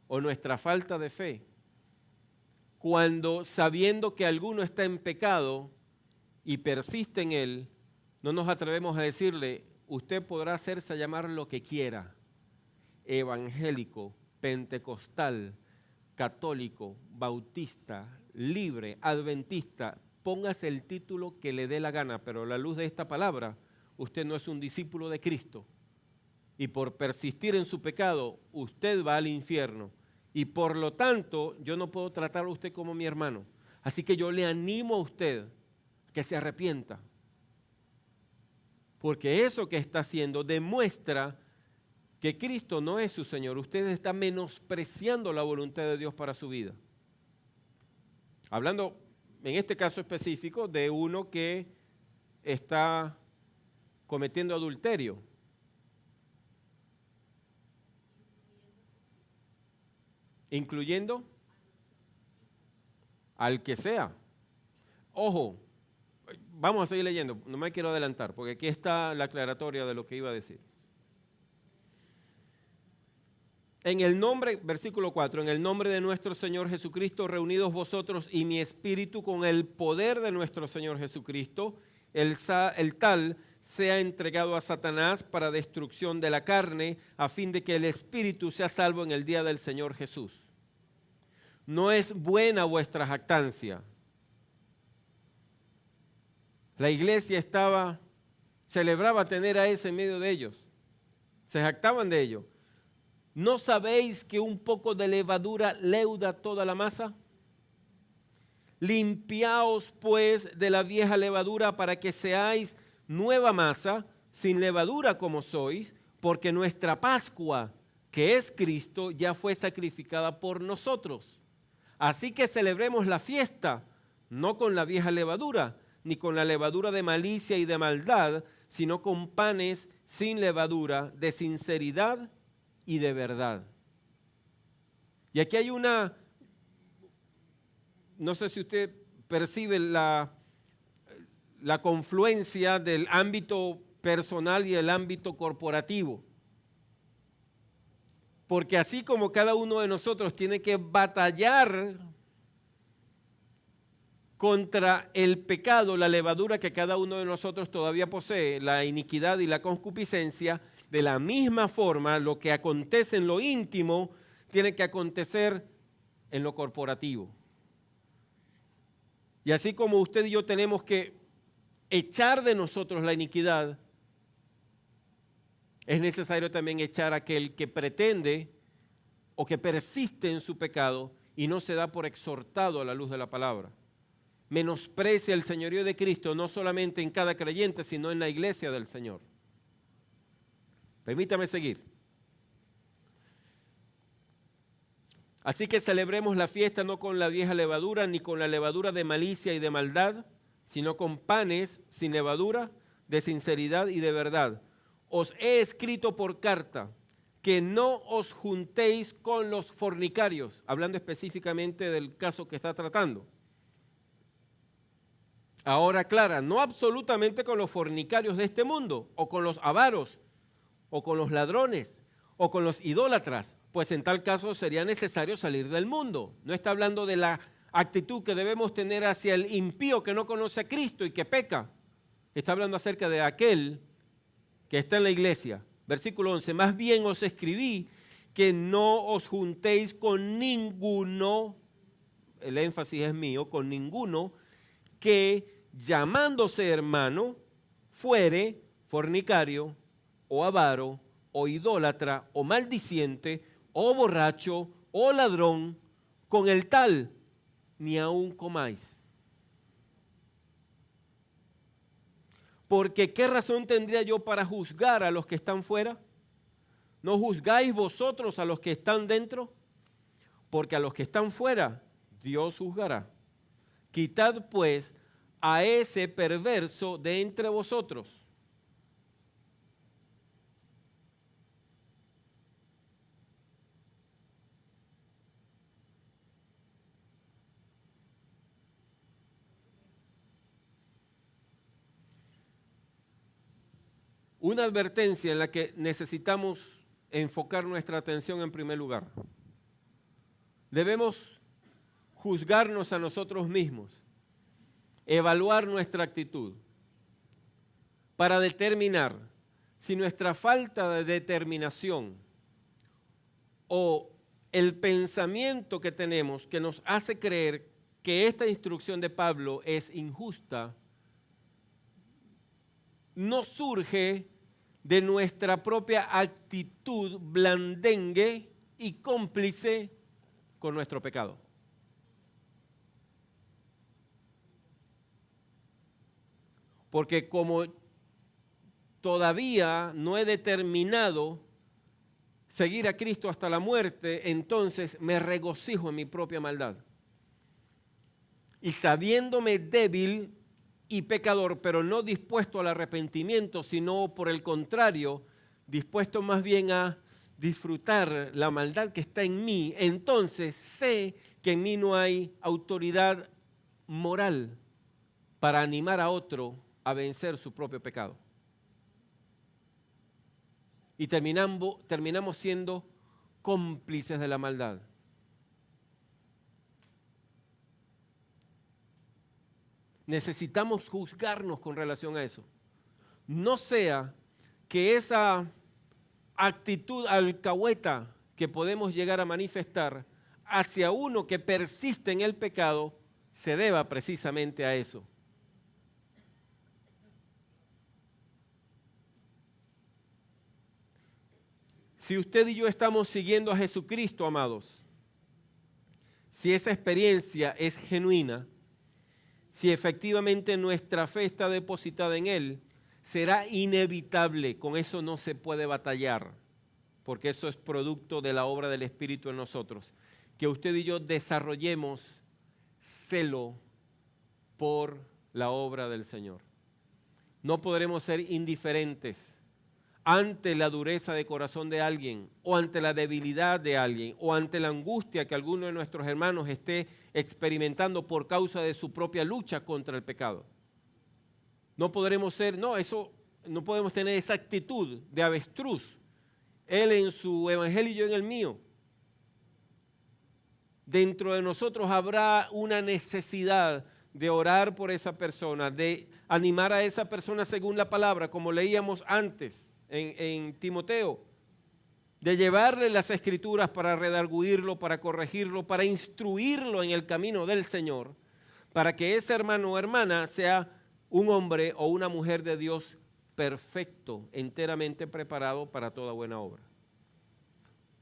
[SPEAKER 1] o nuestra falta de fe, cuando sabiendo que alguno está en pecado y persiste en él, no nos atrevemos a decirle, usted podrá hacerse llamar lo que quiera, evangélico, pentecostal, católico, bautista, libre, adventista, póngase el título que le dé la gana, pero a la luz de esta palabra, usted no es un discípulo de Cristo. Y por persistir en su pecado, usted va al infierno. Y por lo tanto, yo no puedo tratarlo a usted como mi hermano. Así que yo le animo a usted que se arrepienta. Porque eso que está haciendo demuestra que Cristo no es su Señor. Usted está menospreciando la voluntad de Dios para su vida. Hablando, en este caso específico, de uno que está cometiendo adulterio. Incluyendo al que sea. Ojo, vamos a seguir leyendo, no me quiero adelantar, porque aquí está la aclaratoria de lo que iba a decir. En el nombre, versículo 4, en el nombre de nuestro Señor Jesucristo, reunidos vosotros y mi espíritu con el poder de nuestro Señor Jesucristo, el tal sea entregado a Satanás para destrucción de la carne, a fin de que el espíritu sea salvo en el día del Señor Jesús. No es buena vuestra jactancia. La iglesia celebraba tener a ese en medio de ellos. Se jactaban de ello. ¿No sabéis que un poco de levadura leuda toda la masa? Limpiaos pues de la vieja levadura para que seáis nueva masa, sin levadura como sois, porque nuestra Pascua, que es Cristo, ya fue sacrificada por nosotros. Así que celebremos la fiesta, no con la vieja levadura, ni con la levadura de malicia y de maldad, sino con panes sin levadura, de sinceridad y de verdad. Y aquí hay no sé si usted percibe la confluencia del ámbito personal y el ámbito corporativo. Porque así como cada uno de nosotros tiene que batallar contra el pecado, la levadura que cada uno de nosotros todavía posee, la iniquidad y la concupiscencia, de la misma forma, lo que acontece en lo íntimo tiene que acontecer en lo corporativo. Y así como usted y yo tenemos que echar de nosotros la iniquidad, es necesario también echar a aquel que pretende o que persiste en su pecado y no se da por exhortado a la luz de la palabra. Menosprecia el señorío de Cristo no solamente en cada creyente, sino en la iglesia del Señor. Permítame seguir. Así que celebremos la fiesta no con la vieja levadura, ni con la levadura de malicia y de maldad, sino con panes sin levadura, de sinceridad y de verdad. Os he escrito por carta que no os juntéis con los fornicarios, hablando específicamente del caso que está tratando. Ahora aclara, no absolutamente con los fornicarios de este mundo, o con los avaros, o con los ladrones, o con los idólatras, pues en tal caso sería necesario salir del mundo. No está hablando de la actitud que debemos tener hacia el impío que no conoce a Cristo y que peca. Está hablando acerca de aquel que está en la iglesia. Versículo 11, más bien os escribí que no os juntéis con ninguno, el énfasis es mío, con ninguno que llamándose hermano fuere fornicario o avaro o idólatra o maldiciente o borracho o ladrón, con el tal ni aun comáis. Porque ¿qué razón tendría yo para juzgar a los que están fuera? ¿No juzgáis vosotros a los que están dentro? Porque a los que están fuera Dios juzgará. Quitad pues a ese perverso de entre vosotros. Una advertencia en la que necesitamos enfocar nuestra atención en primer lugar. Debemos juzgarnos a nosotros mismos, evaluar nuestra actitud para determinar si nuestra falta de determinación o el pensamiento que tenemos que nos hace creer que esta instrucción de Pablo es injusta, no surge de nuestra propia actitud blandengue y cómplice con nuestro pecado. Porque como todavía no he determinado seguir a Cristo hasta la muerte, entonces me regocijo en mi propia maldad. Y sabiéndome débil y pecador, pero no dispuesto al arrepentimiento, sino por el contrario, dispuesto más bien a disfrutar la maldad que está en mí, entonces sé que en mí no hay autoridad moral para animar a otro a vencer su propio pecado. Y terminamos siendo cómplices de la maldad. Necesitamos juzgarnos con relación a eso. No sea que esa actitud alcahueta que podemos llegar a manifestar hacia uno que persiste en el pecado se deba precisamente a eso. Si usted y yo estamos siguiendo a Jesucristo, amados, si esa experiencia es genuina, si efectivamente nuestra fe está depositada en Él, será inevitable, con eso no se puede batallar, porque eso es producto de la obra del Espíritu en nosotros, que usted y yo desarrollemos celo por la obra del Señor. No podremos ser indiferentes ante la dureza de corazón de alguien, o ante la debilidad de alguien, o ante la angustia que alguno de nuestros hermanos esté experimentando por causa de su propia lucha contra el pecado. No podremos no podemos tener esa actitud de avestruz, él en su evangelio y yo en el mío. Dentro de nosotros habrá una necesidad de orar por esa persona, de animar a esa persona según la palabra, como leíamos antes. en Timoteo, de llevarle las Escrituras para redarguirlo, para corregirlo, para instruirlo en el camino del Señor, para que ese hermano o hermana sea un hombre o una mujer de Dios perfecto, enteramente preparado para toda buena obra.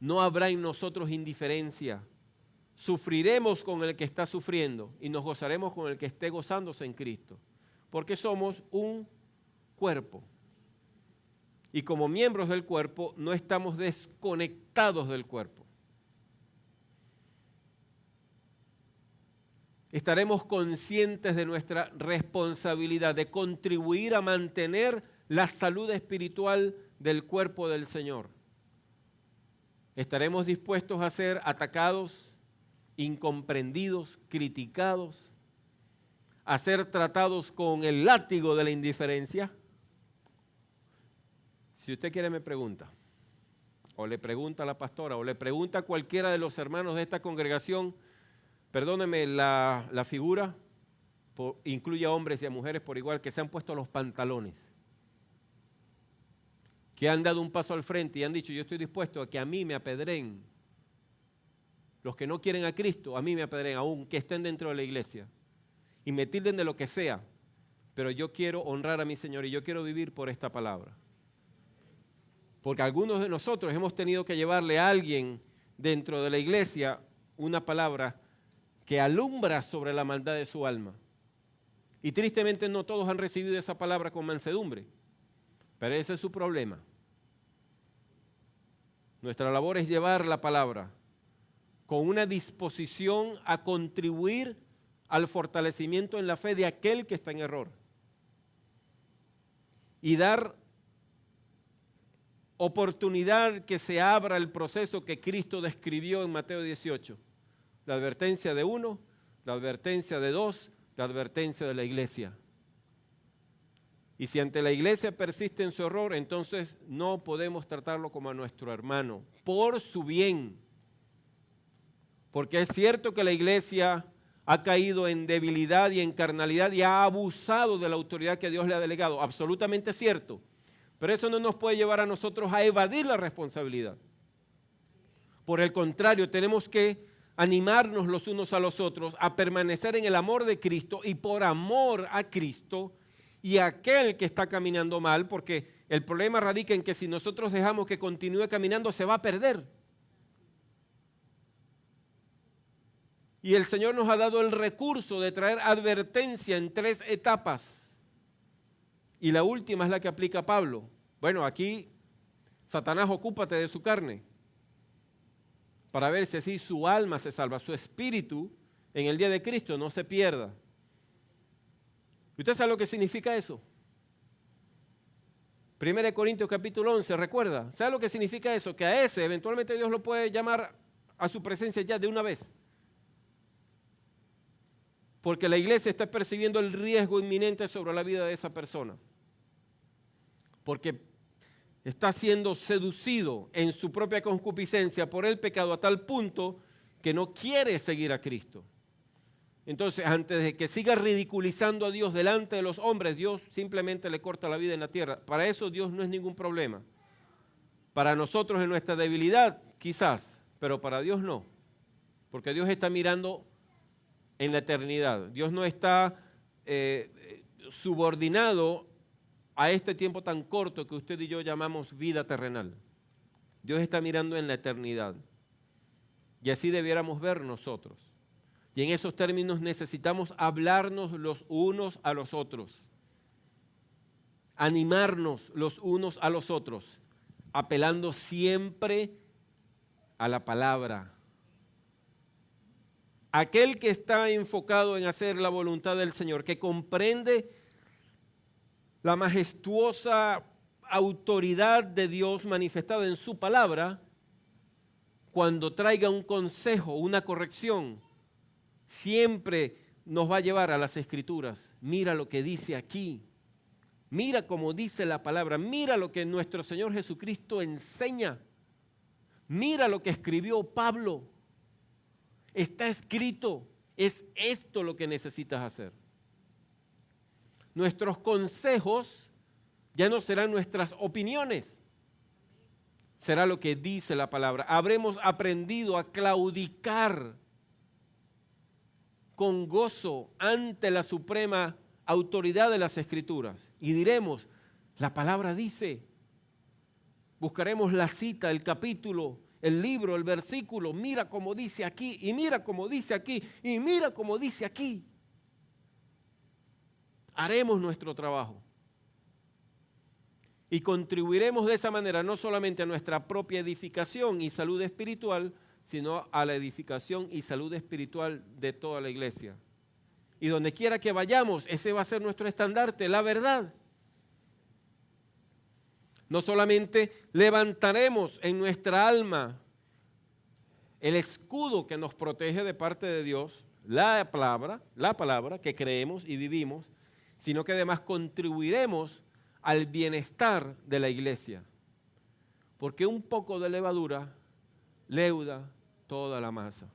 [SPEAKER 1] No habrá en nosotros indiferencia. Sufriremos con el que está sufriendo y nos gozaremos con el que esté gozándose en Cristo, porque somos un cuerpo. Y como miembros del cuerpo no estamos desconectados del cuerpo. Estaremos conscientes de nuestra responsabilidad de contribuir a mantener la salud espiritual del cuerpo del Señor. Estaremos dispuestos a ser atacados, incomprendidos, criticados, a ser tratados con el látigo de la indiferencia. Si usted quiere me pregunta, o le pregunta a la pastora, o le pregunta a cualquiera de los hermanos de esta congregación, perdóneme la figura, incluye a hombres y a mujeres por igual, que se han puesto los pantalones, que han dado un paso al frente y han dicho, yo estoy dispuesto a que a mí me apedreen. Los que no quieren a Cristo, a mí me apedreen, aún que estén dentro de la iglesia, y me tilden de lo que sea, pero yo quiero honrar a mi Señor y yo quiero vivir por esta palabra. Porque algunos de nosotros hemos tenido que llevarle a alguien dentro de la iglesia una palabra que alumbra sobre la maldad de su alma. Y tristemente no todos han recibido esa palabra con mansedumbre, pero ese es su problema. Nuestra labor es llevar la palabra con una disposición a contribuir al fortalecimiento en la fe de aquel que está en error. Y dar oportunidad que se abra el proceso que Cristo describió en Mateo 18. La advertencia de uno, la advertencia de dos, la advertencia de la iglesia. Y si ante la iglesia persiste en su error, entonces no podemos tratarlo como a nuestro hermano, por su bien. Porque es cierto que la iglesia ha caído en debilidad y en carnalidad y ha abusado de la autoridad que Dios le ha delegado. Absolutamente cierto. Pero eso no nos puede llevar a nosotros a evadir la responsabilidad. Por el contrario, tenemos que animarnos los unos a los otros a permanecer en el amor de Cristo y por amor a Cristo y a aquel que está caminando mal, porque el problema radica en que si nosotros dejamos que continúe caminando se va a perder. Y el Señor nos ha dado el recurso de traer advertencia en 3 etapas. Y la última es la que aplica Pablo. Bueno, aquí, Satanás, ocúpate de su carne para ver si así su alma se salva, su espíritu en el día de Cristo no se pierda. ¿Usted sabe lo que significa eso? 1 Corintios capítulo 11, ¿recuerda? ¿Sabe lo que significa eso? Que a ese eventualmente Dios lo puede llamar a su presencia ya de una vez. Porque la iglesia está percibiendo el riesgo inminente sobre la vida de esa persona. Porque está siendo seducido en su propia concupiscencia por el pecado a tal punto que no quiere seguir a Cristo. Entonces, antes de que siga ridiculizando a Dios delante de los hombres, Dios simplemente le corta la vida en la tierra. Para eso Dios no es ningún problema. Para nosotros en nuestra debilidad, quizás, pero para Dios no. Porque Dios está mirando en la eternidad. Dios no está subordinado a este tiempo tan corto que usted y yo llamamos vida terrenal. Dios está mirando en la eternidad. Y así debiéramos ver nosotros. Y en esos términos necesitamos hablarnos los unos a los otros. Animarnos los unos a los otros, apelando siempre a la palabra. Aquel que está enfocado en hacer la voluntad del Señor, que comprende la majestuosa autoridad de Dios manifestada en su palabra, cuando traiga un consejo, una corrección, siempre nos va a llevar a las Escrituras. Mira lo que dice aquí, mira cómo dice la palabra, mira lo que nuestro Señor Jesucristo enseña, mira lo que escribió Pablo. Está escrito, es esto lo que necesitas hacer. Nuestros consejos Ya no serán nuestras opiniones, será lo que dice la palabra. Habremos aprendido a claudicar con gozo ante la suprema autoridad de las Escrituras. Y diremos, la palabra dice, buscaremos la cita, el capítulo, el libro, el versículo, mira cómo dice aquí, y mira cómo dice aquí, y mira cómo dice aquí. Haremos nuestro trabajo. Y contribuiremos de esa manera no solamente a nuestra propia edificación y salud espiritual, sino a la edificación y salud espiritual de toda la iglesia. Y donde quiera que vayamos, ese va a ser nuestro estandarte, la verdad. No solamente levantaremos en nuestra alma el escudo que nos protege de parte de Dios, la palabra que creemos y vivimos, sino que además contribuiremos al bienestar de la iglesia. Porque un poco de levadura leuda toda la masa.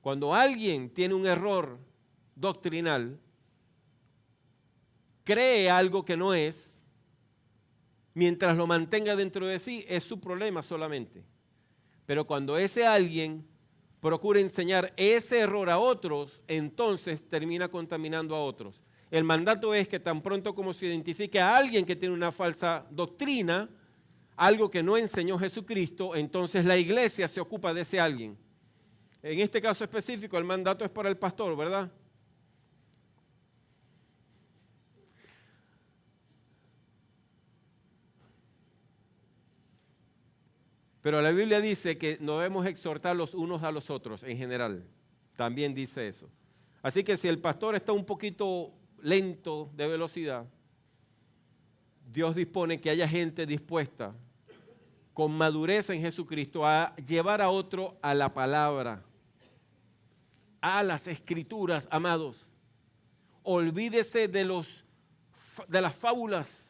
[SPEAKER 1] Cuando alguien tiene un error doctrinal, cree algo que no es, mientras lo mantenga dentro de sí, es su problema solamente. Pero cuando ese alguien procura enseñar ese error a otros, entonces termina contaminando a otros. El mandato es que tan pronto como se identifique a alguien que tiene una falsa doctrina, algo que no enseñó Jesucristo, entonces la iglesia se ocupa de ese alguien. En este caso específico, el mandato es para el pastor, ¿verdad? Pero la Biblia dice que no debemos exhortar los unos a los otros en general. También dice eso. Así que si el pastor está un poquito lento de velocidad, Dios dispone que haya gente dispuesta con madurez en Jesucristo a llevar a otro a la palabra, a las Escrituras, amados. Olvídese de las fábulas.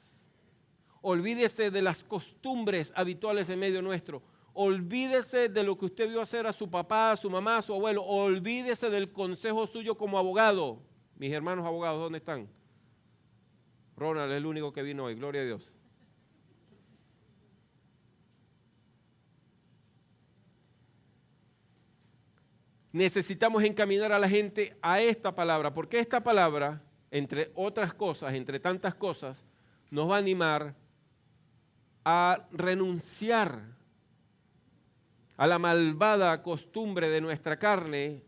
[SPEAKER 1] Olvídese de las costumbres habituales en medio nuestro. Olvídese de lo que usted vio hacer a su papá, a su mamá, a su abuelo. Olvídese del consejo suyo como abogado. Mis hermanos abogados, ¿dónde están? Ronald es el único que vino hoy, gloria a Dios. Necesitamos encaminar a la gente a esta palabra, porque esta palabra, entre otras cosas, entre tantas cosas, nos va a animar a renunciar a la malvada costumbre de nuestra carne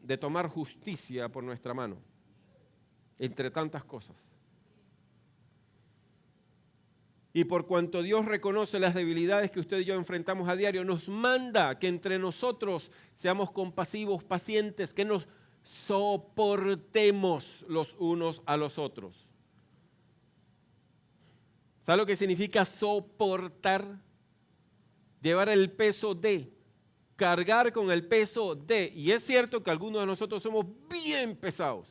[SPEAKER 1] de tomar justicia por nuestra mano, entre tantas cosas. Y por cuanto Dios reconoce las debilidades que usted y yo enfrentamos a diario, nos manda que entre nosotros seamos compasivos, pacientes, que nos soportemos los unos a los otros. ¿Sabe lo que significa soportar? Llevar el peso de, cargar con el peso de. Y es cierto que algunos de nosotros somos bien pesados.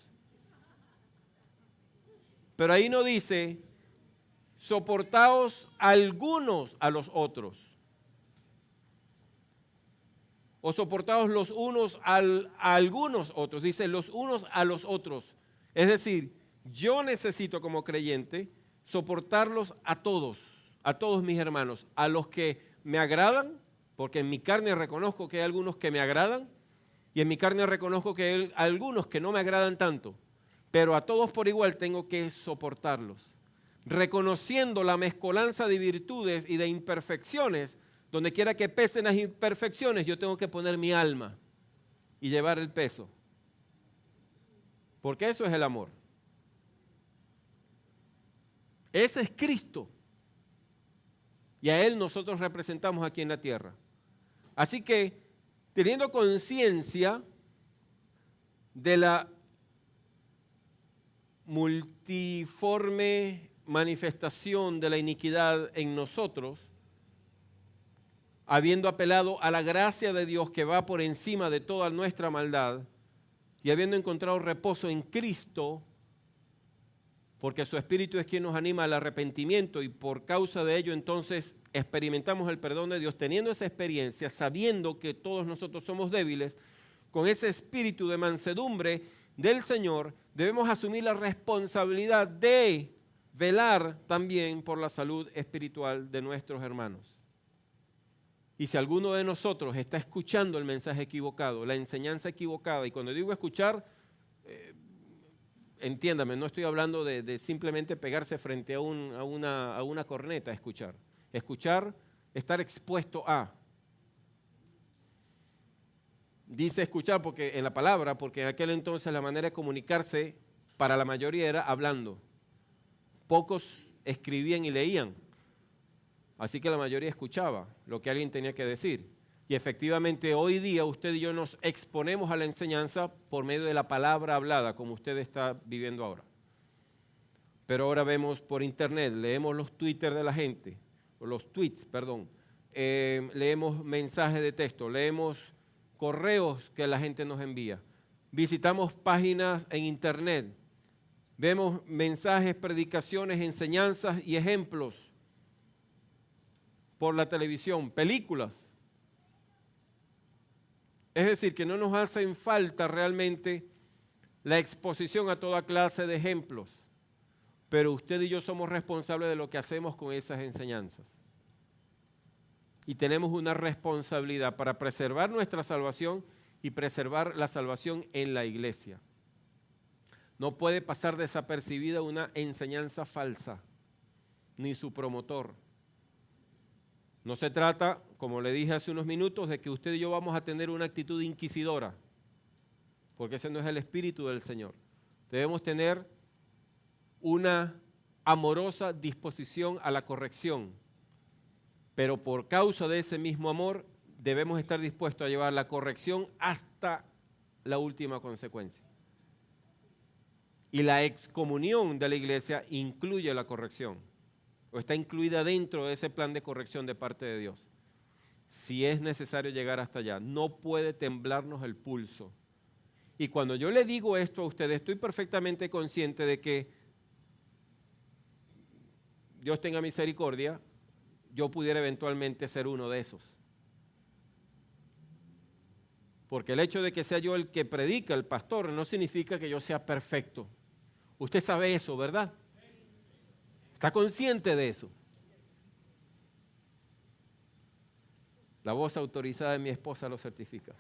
[SPEAKER 1] Pero ahí no dice, soportaos algunos a los otros. O soportaos los unos a algunos otros. Dice los unos a los otros. Es decir, yo necesito como creyente soportarlos a todos mis hermanos, a los que me agradan, porque en mi carne reconozco que hay algunos que me agradan, y en mi carne reconozco que hay algunos que no me agradan tanto, pero a todos por igual tengo que soportarlos, reconociendo la mezcolanza de virtudes y de imperfecciones. Donde quiera que pesen las imperfecciones, yo tengo que poner mi alma y llevar el peso, porque eso es el amor. Ese es Cristo. Y a Él nosotros representamos aquí en la tierra. Así que, teniendo conciencia de la multiforme manifestación de la iniquidad en nosotros, habiendo apelado a la gracia de Dios que va por encima de toda nuestra maldad, y habiendo encontrado reposo en Cristo, porque su Espíritu es quien nos anima al arrepentimiento, y por causa de ello entonces experimentamos el perdón de Dios, teniendo esa experiencia, sabiendo que todos nosotros somos débiles, con ese espíritu de mansedumbre del Señor, debemos asumir la responsabilidad de velar también por la salud espiritual de nuestros hermanos. Y si alguno de nosotros está escuchando el mensaje equivocado, la enseñanza equivocada, y cuando digo escuchar, entiéndame, no estoy hablando de simplemente pegarse frente a una corneta, escuchar. Escuchar, estar expuesto a. Dice escuchar porque en la palabra, porque en aquel entonces la manera de comunicarse para la mayoría era hablando. Pocos escribían y leían. Así que la mayoría escuchaba lo que alguien tenía que decir. Y efectivamente hoy día usted y yo nos exponemos a la enseñanza por medio de la palabra hablada, como usted está viviendo ahora. Pero ahora vemos por internet, leemos los Twitter de la gente, o los tweets, perdón, leemos mensajes de texto, leemos correos que la gente nos envía, visitamos páginas en internet, vemos mensajes, predicaciones, enseñanzas y ejemplos por la televisión, películas. Es decir, que no nos hacen falta realmente la exposición a toda clase de ejemplos, pero usted y yo somos responsables de lo que hacemos con esas enseñanzas. Y tenemos una responsabilidad para preservar nuestra salvación y preservar la salvación en la iglesia. No puede pasar desapercibida una enseñanza falsa, ni su promotor. No se trata, como le dije hace unos minutos, de que usted y yo vamos a tener una actitud inquisidora, porque ese no es el espíritu del Señor. Debemos tener una amorosa disposición a la corrección, pero por causa de ese mismo amor debemos estar dispuestos a llevar la corrección hasta la última consecuencia. Y la excomunión de la iglesia incluye la corrección, o está incluida dentro de ese plan de corrección de parte de Dios. Si es necesario llegar hasta allá, no puede temblarnos el pulso. Y cuando yo le digo esto a ustedes, estoy perfectamente consciente de que Dios tenga misericordia, yo pudiera eventualmente ser uno de esos. Porque el hecho de que sea yo el que predica, el pastor, no significa que yo sea perfecto. Usted sabe eso, ¿verdad? ¿Está consciente de eso? La voz autorizada de mi esposa lo certifica.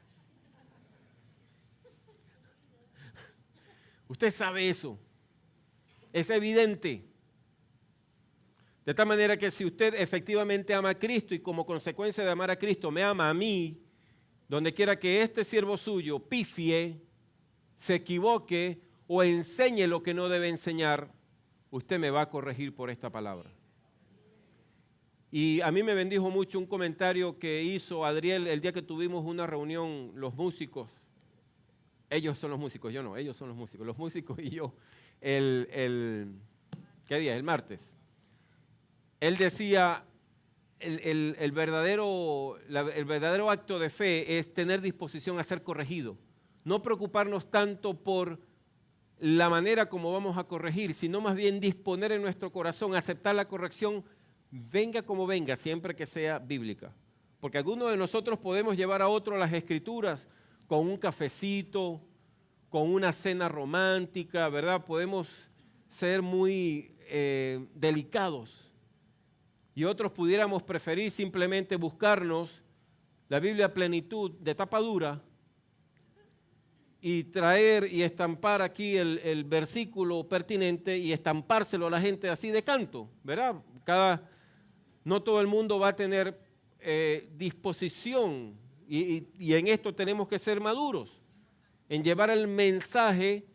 [SPEAKER 1] Usted sabe eso. Es evidente. De tal manera que si usted efectivamente ama a Cristo y como consecuencia de amar a Cristo me ama a mí, donde quiera que este siervo suyo pifie, se equivoque o enseñe lo que no debe enseñar, usted me va a corregir por esta palabra. Y a mí me bendijo mucho un comentario que hizo Adriel el día que tuvimos una reunión, los músicos. Ellos son los músicos, yo no, ellos son los músicos y yo, ¿qué día? El martes. Él decía, el verdadero acto de fe es tener disposición a ser corregido. No preocuparnos tanto por la manera como vamos a corregir, sino más bien disponer en nuestro corazón, aceptar la corrección, venga como venga, siempre que sea bíblica. Porque algunos de nosotros podemos llevar a otro las escrituras con un cafecito, con una cena romántica, ¿verdad? Podemos ser muy delicados. Y otros pudiéramos preferir simplemente buscarnos la Biblia a plenitud de tapa dura y traer y estampar aquí el versículo pertinente y estampárselo a la gente así de canto, ¿verdad? No todo el mundo va a tener disposición y en esto tenemos que ser maduros, en llevar el mensaje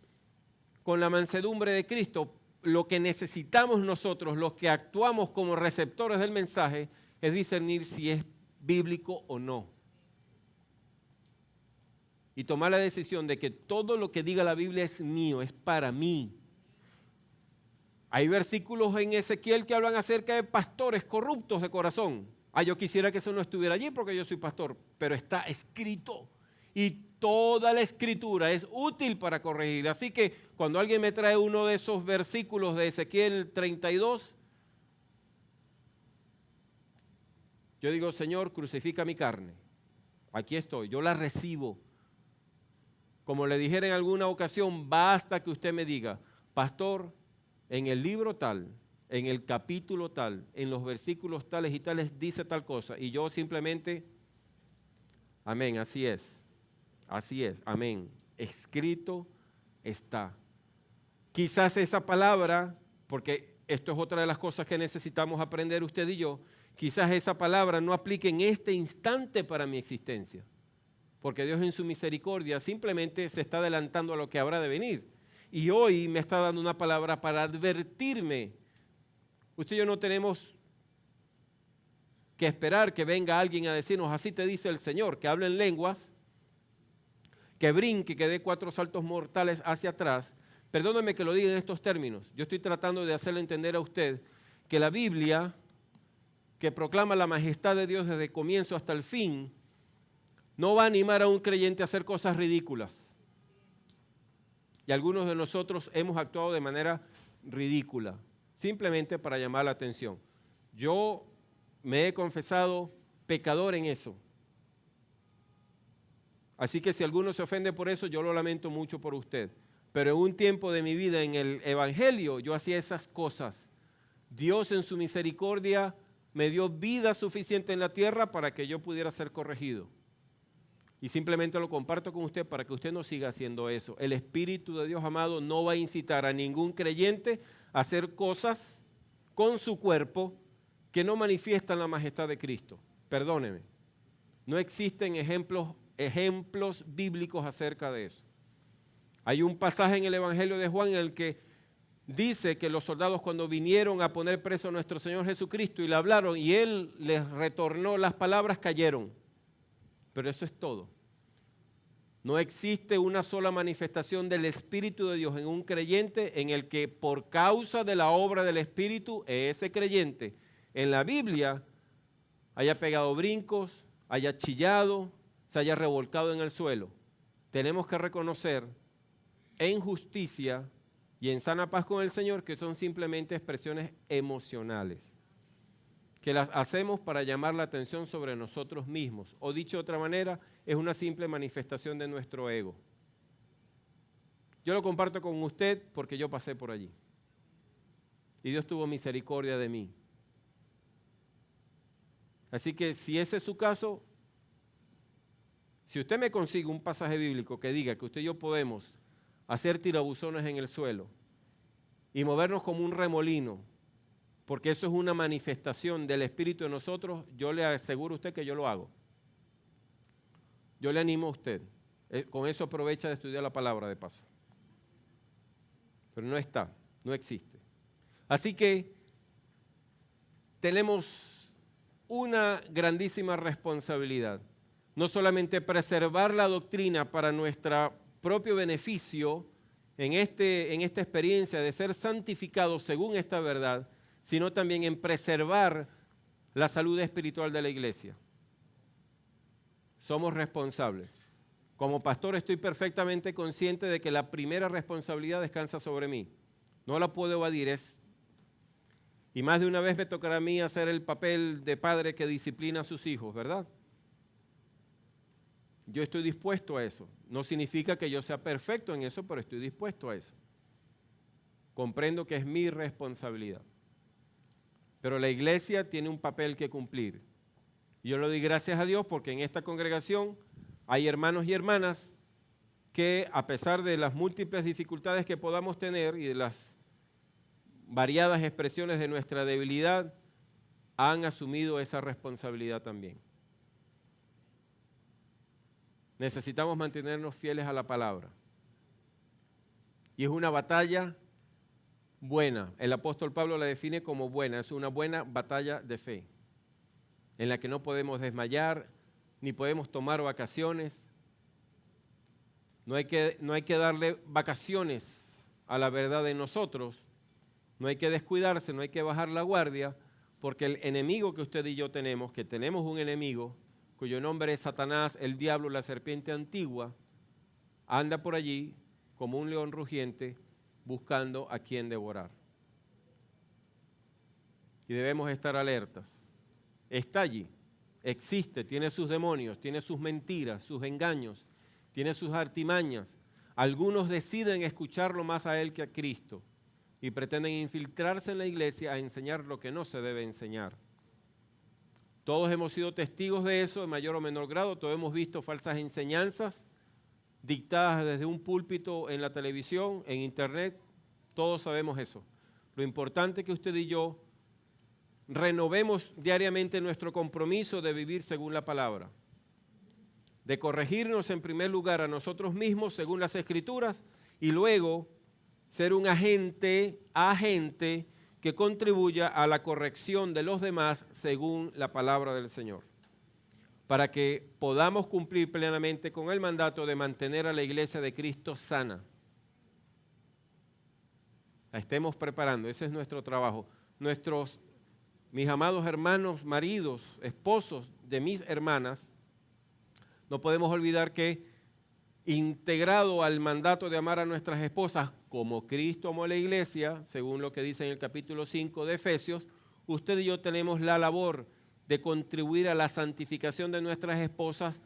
[SPEAKER 1] con la mansedumbre de Cristo. Lo que necesitamos nosotros, los que actuamos como receptores del mensaje, es discernir si es bíblico o no. Y tomar la decisión de que todo lo que diga la Biblia es mío, es para mí. Hay versículos en Ezequiel que hablan acerca de pastores corruptos de corazón. Yo quisiera que eso no estuviera allí porque yo soy pastor, pero está escrito. Y toda la escritura es útil para corregir. Así que cuando alguien me trae uno de esos versículos de Ezequiel 32, yo digo, Señor, crucifica mi carne. Aquí estoy, yo la recibo. Como le dijera en alguna ocasión, basta que usted me diga, pastor, en el libro tal, en el capítulo tal, en los versículos tales y tales, dice tal cosa. Y yo simplemente, amén, así es, amén. Escrito está. Quizás esa palabra, porque esto es otra de las cosas que necesitamos aprender usted y yo, quizás esa palabra no aplique en este instante para mi existencia, porque Dios en su misericordia simplemente se está adelantando a lo que habrá de venir. Y hoy me está dando una palabra para advertirme. Usted y yo no tenemos que esperar que venga alguien a decirnos, así te dice el Señor, que hable en lenguas, que brinque, que dé 4 saltos mortales hacia atrás. Perdóneme que lo diga en estos términos. Yo estoy tratando de hacerle entender a usted que la Biblia, que proclama la majestad de Dios desde el comienzo hasta el fin, no va a animar a un creyente a hacer cosas ridículas. Y algunos de nosotros hemos actuado de manera ridícula, simplemente para llamar la atención. Yo me he confesado pecador en eso. Así que si alguno se ofende por eso, yo lo lamento mucho por usted. Pero en un tiempo de mi vida en el Evangelio, yo hacía esas cosas. Dios en su misericordia me dio vida suficiente en la tierra para que yo pudiera ser corregido. Y simplemente lo comparto con usted para que usted no siga haciendo eso. El Espíritu de Dios, amado, no va a incitar a ningún creyente a hacer cosas con su cuerpo que no manifiestan la majestad de Cristo. Perdóneme. No existen ejemplos bíblicos acerca de eso. Hay un pasaje en el Evangelio de Juan en el que dice que los soldados cuando vinieron a poner preso a nuestro Señor Jesucristo y le hablaron y Él les retornó las palabras, cayeron. Pero eso es todo. No existe una sola manifestación del Espíritu de Dios en un creyente en el que por causa de la obra del Espíritu, ese creyente en la Biblia haya pegado brincos, haya chillado, se haya revolcado en el suelo. Tenemos que reconocer en justicia y en sana paz con el Señor que son simplemente expresiones emocionales, que las hacemos para llamar la atención sobre nosotros mismos, o dicho de otra manera, es una simple manifestación de nuestro ego. Yo lo comparto con usted porque yo pasé por allí y Dios tuvo misericordia de mí. Así que si ese es su caso, si usted me consigue un pasaje bíblico que diga que usted y yo podemos hacer tirabuzones en el suelo y movernos como un remolino, porque eso es una manifestación del Espíritu de nosotros, yo le aseguro a usted que yo lo hago. Yo le animo a usted. Con eso aprovecha de estudiar la palabra de paso. Pero no está, no existe. Así que tenemos una grandísima responsabilidad. No solamente preservar la doctrina para nuestro propio beneficio en esta experiencia de ser santificados según esta verdad, sino también en preservar la salud espiritual de la iglesia. Somos responsables. Como pastor estoy perfectamente consciente de que la primera responsabilidad descansa sobre mí. No la puedo evadir, y más de una vez me tocará a mí hacer el papel de padre que disciplina a sus hijos, ¿verdad? Yo estoy dispuesto a eso. No significa que yo sea perfecto en eso, pero estoy dispuesto a eso. Comprendo que es mi responsabilidad. Pero la iglesia tiene un papel que cumplir. Y yo le doy gracias a Dios porque en esta congregación hay hermanos y hermanas que, a pesar de las múltiples dificultades que podamos tener y de las variadas expresiones de nuestra debilidad, han asumido esa responsabilidad también. Necesitamos mantenernos fieles a la palabra. Y es una batalla buena. El apóstol Pablo la define como buena. Es una buena batalla de fe, en la que no podemos desmayar, ni podemos tomar vacaciones. No hay que darle vacaciones a la verdad de nosotros. No hay que descuidarse, no hay que bajar la guardia, porque el enemigo que usted y yo tenemos, que tenemos un enemigo, cuyo nombre es Satanás, el diablo, la serpiente antigua, anda por allí como un león rugiente buscando a quien devorar. Y debemos estar alertas. Está allí, existe, tiene sus demonios, tiene sus mentiras, sus engaños, tiene sus artimañas. Algunos deciden escucharlo más a él que a Cristo. y pretenden infiltrarse en la iglesia a enseñar lo que no se debe enseñar. Todos hemos sido testigos de eso en mayor o menor grado, todos hemos visto falsas enseñanzas dictadas desde un púlpito en la televisión, en internet, todos sabemos eso. Lo importante es que usted y yo renovemos diariamente nuestro compromiso de vivir según la palabra, de corregirnos en primer lugar a nosotros mismos según las Escrituras y luego ser un agente que contribuya a la corrección de los demás según la palabra del Señor, para que podamos cumplir plenamente con el mandato de mantener a la iglesia de Cristo sana. La estemos preparando, ese es nuestro trabajo. Mis amados hermanos, maridos, esposos de mis hermanas, no podemos olvidar que integrado al mandato de amar a nuestras esposas como Cristo amó a la iglesia, según lo que dice en el capítulo 5 de Efesios, usted y yo tenemos la labor de contribuir a la santificación de nuestras esposas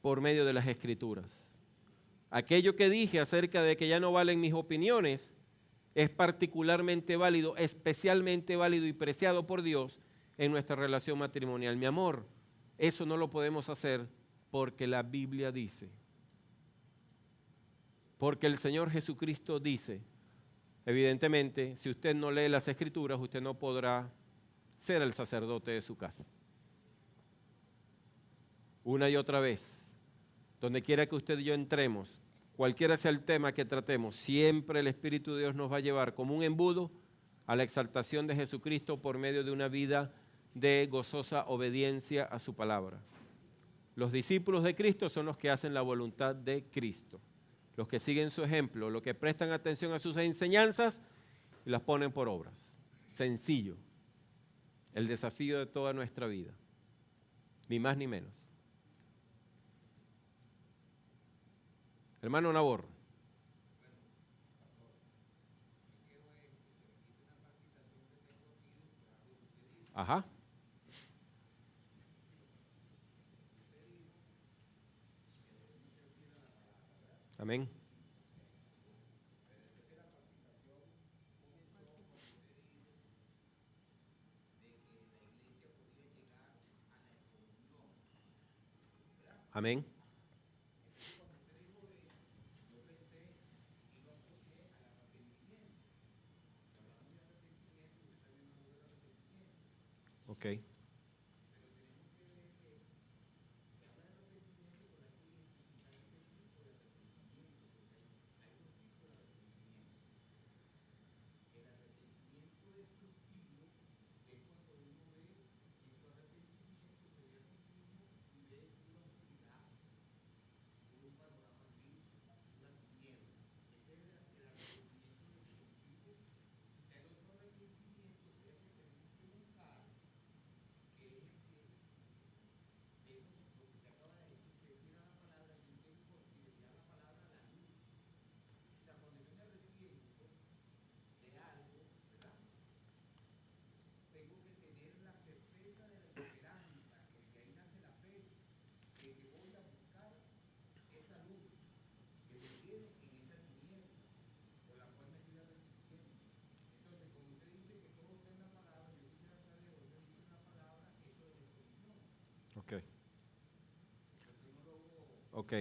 [SPEAKER 1] por medio de las Escrituras. Aquello que dije acerca de que ya no valen mis opiniones es particularmente válido, especialmente válido y preciado por Dios en nuestra relación matrimonial. Mi amor, eso no lo podemos hacer porque la Biblia dice, porque el Señor Jesucristo dice. Evidentemente, si usted no lee las Escrituras, usted no podrá ser el sacerdote de su casa. Una y otra vez, donde quiera que usted y yo entremos, cualquiera sea el tema que tratemos, siempre el Espíritu de Dios nos va a llevar como un embudo a la exaltación de Jesucristo por medio de una vida de gozosa obediencia a su palabra. Los discípulos de Cristo son los que hacen la voluntad de Cristo, los que siguen su ejemplo, los que prestan atención a sus enseñanzas y las ponen por obras. Sencillo, el desafío de toda nuestra vida, ni más ni menos. Hermano Nabor. Ajá. Amén. Amén. Ok. Ok. Ok,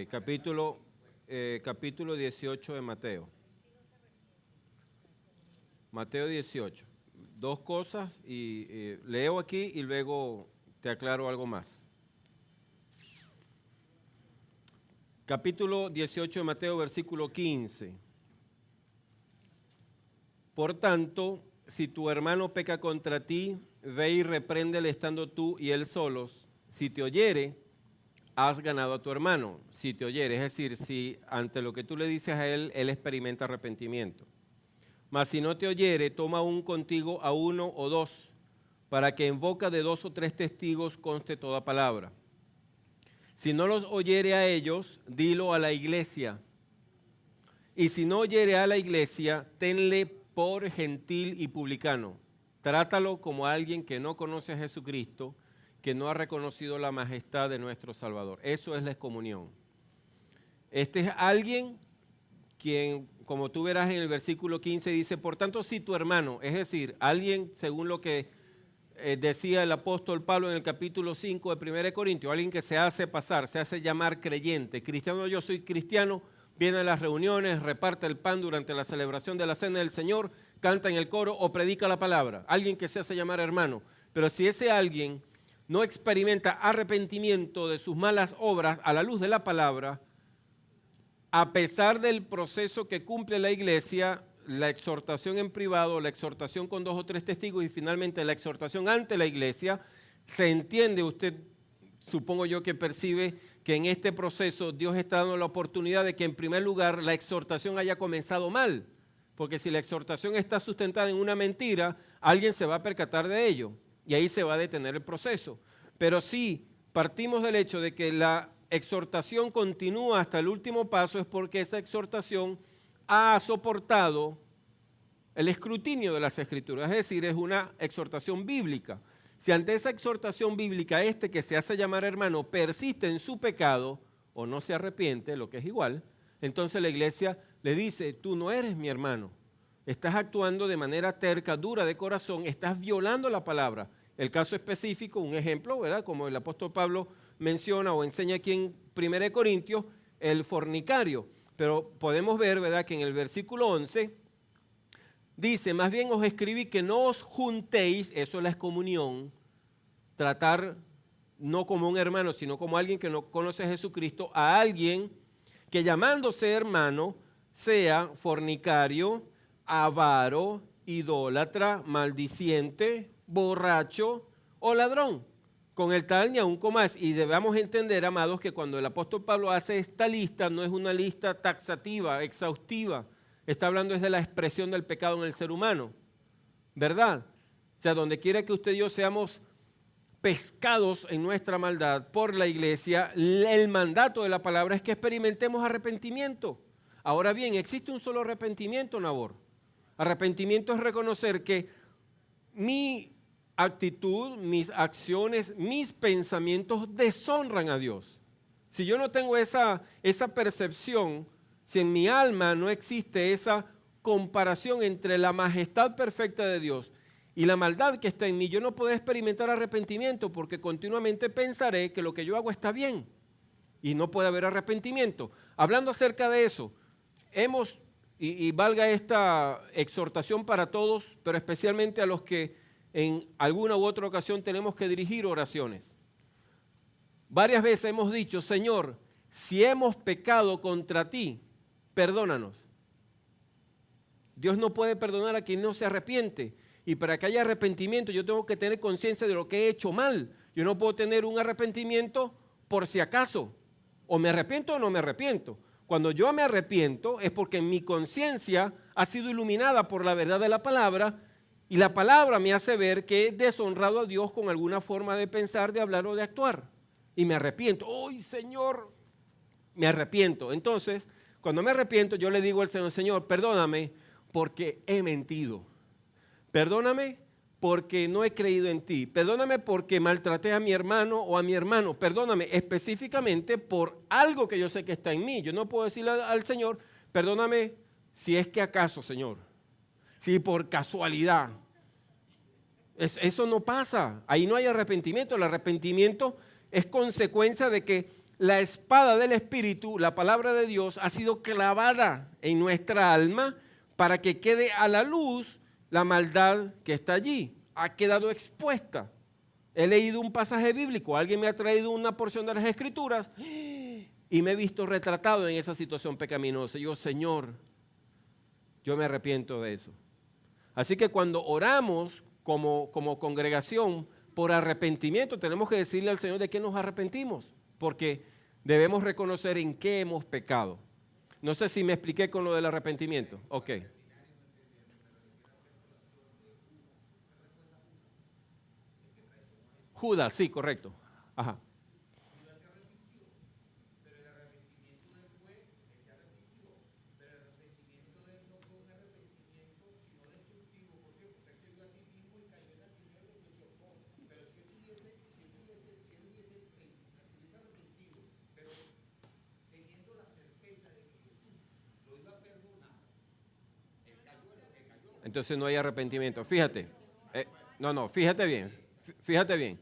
[SPEAKER 1] capítulo 18 de Mateo. Mateo 18. Dos cosas y leo aquí y luego te aclaro algo más. Capítulo 18 de Mateo, versículo 15. Por tanto, si tu hermano peca contra ti, ve y repréndele estando tú y él solos. Si te oyere, has ganado a tu hermano. Si te oyere, es decir, si ante lo que tú le dices a él, él experimenta arrepentimiento. Mas si no te oyere, toma aún contigo a uno o dos, para que en boca de 2 o 3 testigos conste toda palabra. Si no los oyere a ellos, dilo a la iglesia. Y si no oyere a la iglesia, tenle por gentil y publicano. Trátalo como a alguien que no conoce a Jesucristo, que no ha reconocido la majestad de nuestro Salvador. Eso es la excomunión. Este es alguien quien, como tú verás en el versículo 15, dice, por tanto, si tu hermano, es decir, alguien, según lo que decía el apóstol Pablo en el capítulo 5 de 1 Corintios, alguien que se hace pasar, se hace llamar creyente, cristiano, yo soy cristiano, viene a las reuniones, reparte el pan durante la celebración de la cena del Señor, canta en el coro o predica la palabra, alguien que se hace llamar hermano. Pero si ese alguien no experimenta arrepentimiento de sus malas obras a la luz de la palabra, a pesar del proceso que cumple la iglesia, la exhortación en privado, la exhortación con 2 o 3 testigos y finalmente la exhortación ante la iglesia, se entiende, usted supongo yo que percibe que en este proceso Dios está dando la oportunidad de que en primer lugar la exhortación haya comenzado mal, porque si la exhortación está sustentada en una mentira, alguien se va a percatar de ello y ahí se va a detener el proceso. Pero si partimos del hecho de que la exhortación continúa hasta el último paso, es porque esa exhortación ha soportado el escrutinio de las Escrituras, es decir, es una exhortación bíblica. Si ante esa exhortación bíblica este que se hace llamar hermano persiste en su pecado o no se arrepiente, lo que es igual, entonces la iglesia le dice, tú no eres mi hermano, estás actuando de manera terca, dura de corazón, estás violando la palabra. El caso específico, un ejemplo, ¿verdad? Como el apóstol Pablo menciona o enseña aquí en 1 Corintios, el fornicario. Pero podemos ver, ¿verdad?, que en el versículo 11 dice, más bien os escribí que no os juntéis, eso es la excomunión, tratar no como un hermano, sino como alguien que no conoce a Jesucristo, a alguien que llamándose hermano sea fornicario, avaro, idólatra, maldiciente, borracho o ladrón. Con el tal ni aun con más. Y debemos entender, amados, que cuando el apóstol Pablo hace esta lista, no es una lista taxativa, exhaustiva. Está hablando es de la expresión del pecado en el ser humano, ¿verdad? O sea, donde quiera que usted y yo seamos pescados en nuestra maldad por la iglesia, el mandato de la palabra es que experimentemos arrepentimiento. Ahora bien, existe un solo arrepentimiento, Nabor. Arrepentimiento es reconocer que mi actitud, mis acciones, mis pensamientos deshonran a Dios. Si yo no tengo esa percepción, si en mi alma no existe esa comparación entre la majestad perfecta de Dios y la maldad que está en mí, yo no puedo experimentar arrepentimiento porque continuamente pensaré que lo que yo hago está bien y no puede haber arrepentimiento. Hablando acerca de eso, y valga esta exhortación para todos, pero especialmente a los que en alguna u otra ocasión tenemos que dirigir oraciones. Varias veces hemos dicho, Señor, si hemos pecado contra ti, perdónanos. Dios no puede perdonar a quien no se arrepiente. Y para que haya arrepentimiento yo tengo que tener conciencia de lo que he hecho mal. Yo no puedo tener un arrepentimiento por si acaso. O me arrepiento o no me arrepiento. Cuando yo me arrepiento es porque mi conciencia ha sido iluminada por la verdad de la palabra y la palabra me hace ver que he deshonrado a Dios con alguna forma de pensar, de hablar o de actuar. Y me arrepiento. ¡Ay, Señor! Me arrepiento. Entonces, cuando me arrepiento, yo le digo al Señor, Señor, perdóname porque he mentido. Perdóname porque no he creído en ti. Perdóname porque maltraté a mi hermano o a mi hermano. Perdóname específicamente por algo que yo sé que está en mí. Yo no puedo decirle al Señor, perdóname si es que acaso, Señor, si por casualidad. Eso no pasa. Ahí no hay arrepentimiento. El arrepentimiento es consecuencia de que la espada del Espíritu, la palabra de Dios, ha sido clavada en nuestra alma para que quede a la luz la maldad que está allí. Ha quedado expuesta. He leído un pasaje bíblico, alguien me ha traído una porción de las Escrituras y me he visto retratado en esa situación pecaminosa. Yo, Señor, yo me arrepiento de eso. Así que cuando oramos como congregación por arrepentimiento, tenemos que decirle al Señor de qué nos arrepentimos, porque debemos reconocer en qué hemos pecado. No sé si me expliqué con lo del arrepentimiento. Ok. Judas, sí, correcto. Ajá. entonces no hay arrepentimiento. Fíjate, fíjate bien, fíjate bien.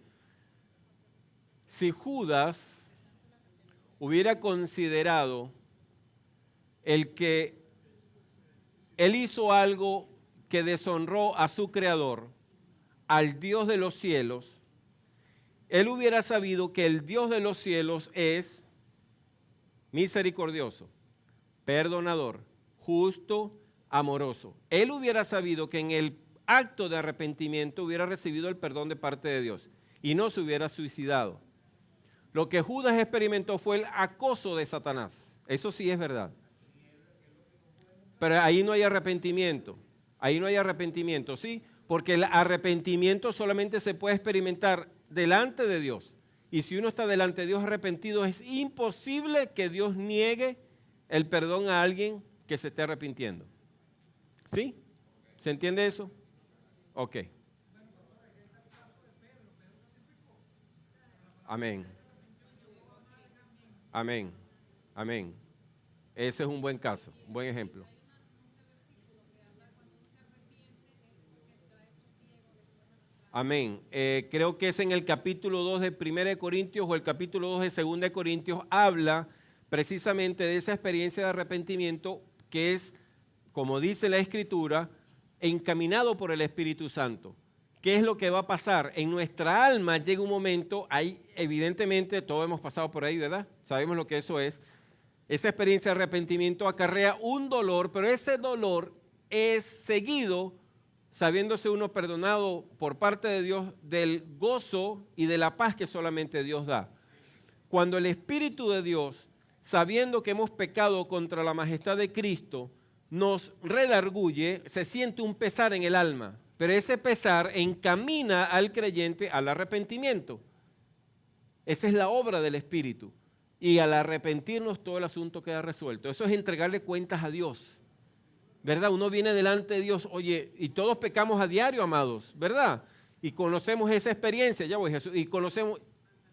[SPEAKER 1] Si Judas hubiera considerado el que él hizo algo que deshonró a su Creador, al Dios de los cielos, él hubiera sabido que el Dios de los cielos es misericordioso, perdonador, justo, amoroso. Él hubiera sabido que en el acto de arrepentimiento hubiera recibido el perdón de parte de Dios y no se hubiera suicidado. Lo que Judas experimentó fue el acoso de Satanás. Eso sí es verdad. Pero ahí no hay arrepentimiento. Ahí no hay arrepentimiento, ¿sí? Porque el arrepentimiento solamente se puede experimentar delante de Dios. Y si uno está delante de Dios arrepentido, es imposible que Dios niegue el perdón a alguien que se esté arrepintiendo. ¿Sí? ¿Se entiende eso? Ok. Amén. Amén. Amén. Ese es un buen caso, un buen ejemplo. Amén. Creo que es en el capítulo 2 de 1 Corintios o el capítulo 2 de 2 Corintios, habla precisamente de esa experiencia de arrepentimiento que es, como dice la Escritura, encaminado por el Espíritu Santo. ¿Qué es lo que va a pasar? En nuestra alma llega un momento, ahí evidentemente todos hemos pasado por ahí, ¿verdad? Sabemos lo que eso es. Esa experiencia de arrepentimiento acarrea un dolor, pero ese dolor es seguido, sabiéndose uno perdonado por parte de Dios, del gozo y de la paz que solamente Dios da. Cuando el Espíritu de Dios, sabiendo que hemos pecado contra la majestad de Cristo, nos redarguye, se siente un pesar en el alma, pero ese pesar encamina al creyente al arrepentimiento. Esa es la obra del Espíritu. Y al arrepentirnos todo el asunto queda resuelto. Eso es entregarle cuentas a Dios. ¿Verdad? Uno viene delante de Dios, oye, y todos pecamos a diario, amados, ¿verdad? Y conocemos esa experiencia, ya voy Jesús, y conocemos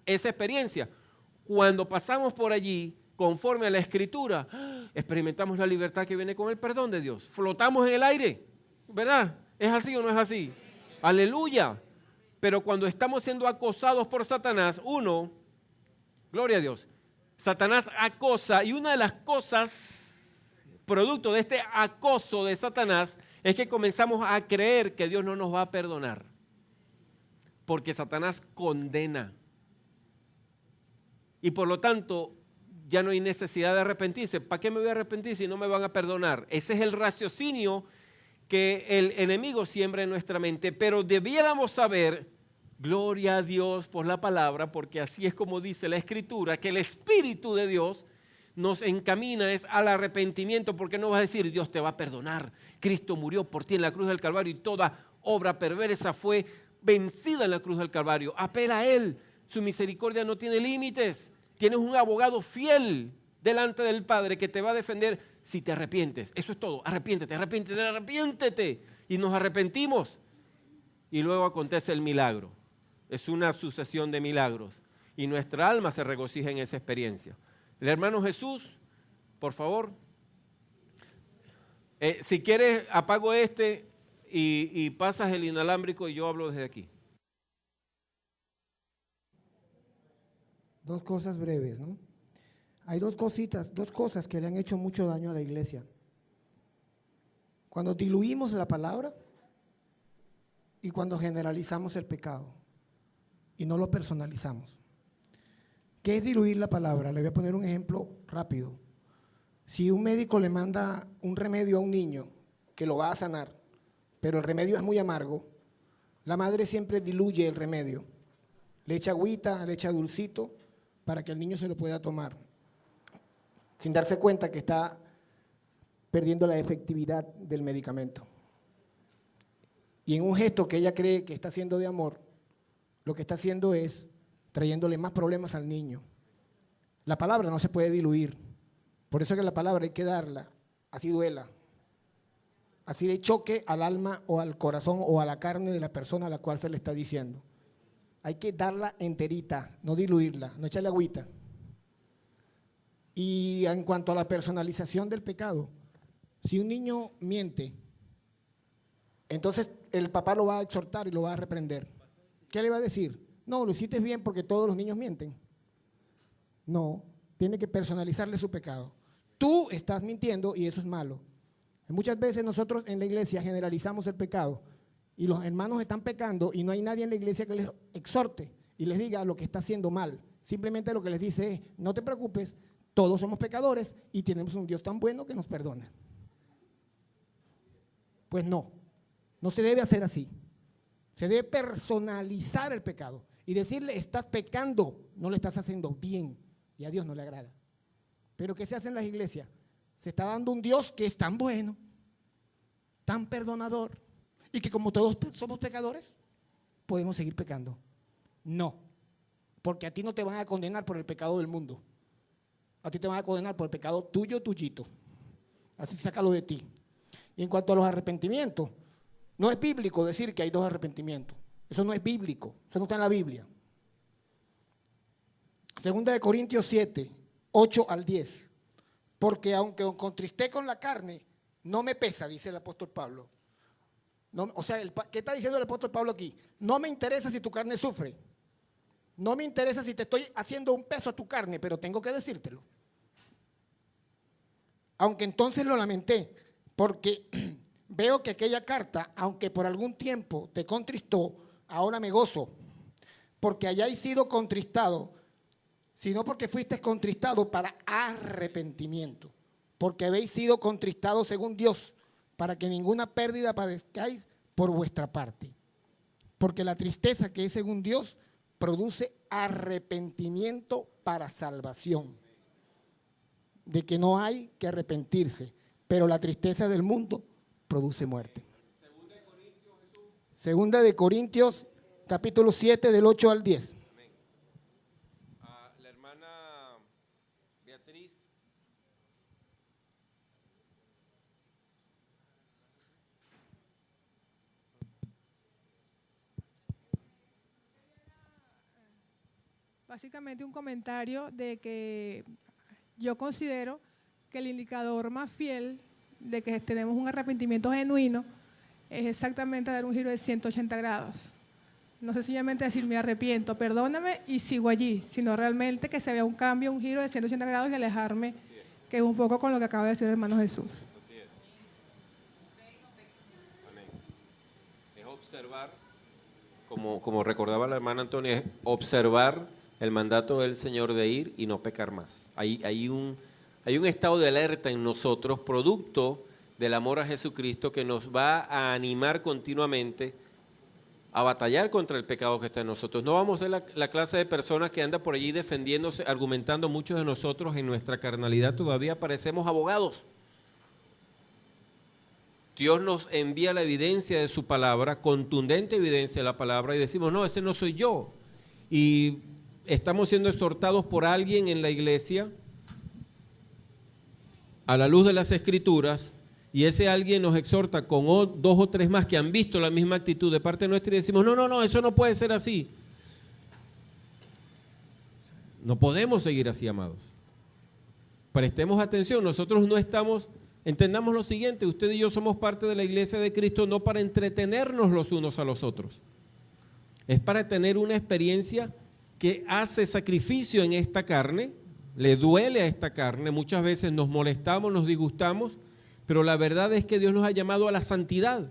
[SPEAKER 1] esa experiencia. Cuando pasamos por allí, conforme a la Escritura, experimentamos la libertad que viene con el perdón de Dios. Flotamos en el aire, ¿verdad? ¿Es así o no es así? Aleluya. Pero cuando estamos siendo acosados por Satanás, gloria a Dios, Satanás acosa, y una de las cosas producto de este acoso de Satanás es que comenzamos a creer que Dios no nos va a perdonar, porque Satanás condena. Y por lo tanto, ya no hay necesidad de arrepentirse. ¿Para qué me voy a arrepentir si no me van a perdonar? Ese es el raciocinio que el enemigo siembra en nuestra mente. Pero debiéramos saber, gloria a Dios por la palabra, porque así es como dice la Escritura, que el Espíritu de Dios nos encamina es al arrepentimiento, porque no vas a decir, Dios te va a perdonar. Cristo murió por ti en la cruz del Calvario y toda obra perversa fue vencida en la cruz del Calvario. Apela a Él. Su misericordia no tiene límites. Tienes un abogado fiel delante del Padre que te va a defender si te arrepientes. Eso es todo. Arrepiéntete, arrepiéntete, arrepiéntete. Y nos arrepentimos. Y luego acontece el milagro. Es una sucesión de milagros. Y nuestra alma se regocija en esa experiencia. El hermano Jesús, por favor. Si quieres, apago y pasas el inalámbrico y yo hablo desde aquí.
[SPEAKER 2] Dos cosas breves, ¿no? Hay dos cosas que le han hecho mucho daño a la iglesia. Cuando diluimos la palabra y cuando generalizamos el pecado y no lo personalizamos. ¿Qué es diluir la palabra? Le voy a poner un ejemplo rápido. Si un médico le manda un remedio a un niño que lo va a sanar, pero el remedio es muy amargo, la madre siempre diluye el remedio. Le echa agüita, le echa dulcito para que el niño se lo pueda tomar, sin darse cuenta que está perdiendo la efectividad del medicamento. Y en un gesto que ella cree que está haciendo de amor, lo que está haciendo es trayéndole más problemas al niño. La palabra no se puede diluir. Por eso que la palabra hay que darla, así duela. Así le choque al alma o al corazón o a la carne de la persona a la cual se le está diciendo. Hay que darla enterita, no diluirla, no echarle agüita. Y en cuanto a la personalización del pecado, si un niño miente Entonces el papá lo va a exhortar y lo va a reprender. ¿Qué le va a decir? No, lo hiciste bien porque todos los niños mienten. No, tiene que personalizarle su pecado. Tú estás mintiendo y eso es malo. Muchas veces nosotros en la iglesia generalizamos el pecado y los hermanos están pecando y no hay nadie en la iglesia que les exhorte y les diga lo que está haciendo mal. Simplemente lo que les dice es, no te preocupes, todos somos pecadores y tenemos un Dios tan bueno que nos perdona. Pues no, no se debe hacer así. Se debe personalizar el pecado y decirle, estás pecando, no lo estás haciendo bien y a Dios no le agrada. Pero ¿qué se hace en las iglesias? Se está dando un Dios que es tan bueno, tan perdonador, y que como todos somos pecadores, podemos seguir pecando. No, porque a ti no te van a condenar por el pecado del mundo. A ti te van a condenar por el pecado tuyo, tuyito. Así sácalo de ti. Y en cuanto a los arrepentimientos, no es bíblico decir que hay dos arrepentimientos. Eso no es bíblico, eso no está en la Biblia. Segunda de Corintios 7, 8 al 10. Porque aunque os contristé con la carne, no me pesa, dice el apóstol Pablo. No, o sea, ¿qué está diciendo el apóstol Pablo aquí? No me interesa si tu carne sufre. No me interesa si te estoy haciendo un peso a tu carne, pero tengo que decírtelo. Aunque entonces lo lamenté, porque veo que aquella carta, aunque por algún tiempo te contristó, ahora me gozo, porque hayáis sido contristado, sino porque fuisteis contristados para arrepentimiento, porque habéis sido contristados según Dios, para que ninguna pérdida padezcáis por vuestra parte. Porque la tristeza que es según Dios produce arrepentimiento para salvación, de que no hay que arrepentirse, pero la tristeza del mundo produce muerte. Segunda de Corintios, capítulo 7, del 8 al 10.
[SPEAKER 1] La hermana Beatriz.
[SPEAKER 3] Básicamente un comentario de que yo considero que el indicador más fiel de que tenemos un arrepentimiento genuino es exactamente dar un giro de 180 grados. No sencillamente decir me arrepiento, perdóname y sigo allí, sino realmente que se vea un cambio, un giro de 180 grados y alejarme, que es un poco con lo que acaba de decir el hermano Jesús.
[SPEAKER 1] Así es. Amén. Es observar, como recordaba la hermana Antonia, es observar el mandato del Señor de ir y no pecar más. Hay un estado de alerta en nosotros, producto del amor a Jesucristo, que nos va a animar continuamente a batallar contra el pecado que está en nosotros. No vamos a ser la clase de personas que anda por allí defendiéndose, argumentando. Muchos de nosotros en nuestra carnalidad todavía parecemos abogados. Dios nos envía la evidencia de su palabra, contundente evidencia de la palabra, y decimos, no, ese no soy yo. Y estamos siendo exhortados por alguien en la iglesia a la luz de las Escrituras, y ese alguien nos exhorta con dos o tres más que han visto la misma actitud de parte nuestra y decimos, no, eso no puede ser así. No podemos seguir así, amados. Prestemos atención, nosotros no estamos, entendamos lo siguiente, usted y yo somos parte de la iglesia de Cristo no para entretenernos los unos a los otros, es para tener una experiencia que hace sacrificio en esta carne, le duele a esta carne, muchas veces nos molestamos, nos disgustamos, pero la verdad es que Dios nos ha llamado a la santidad,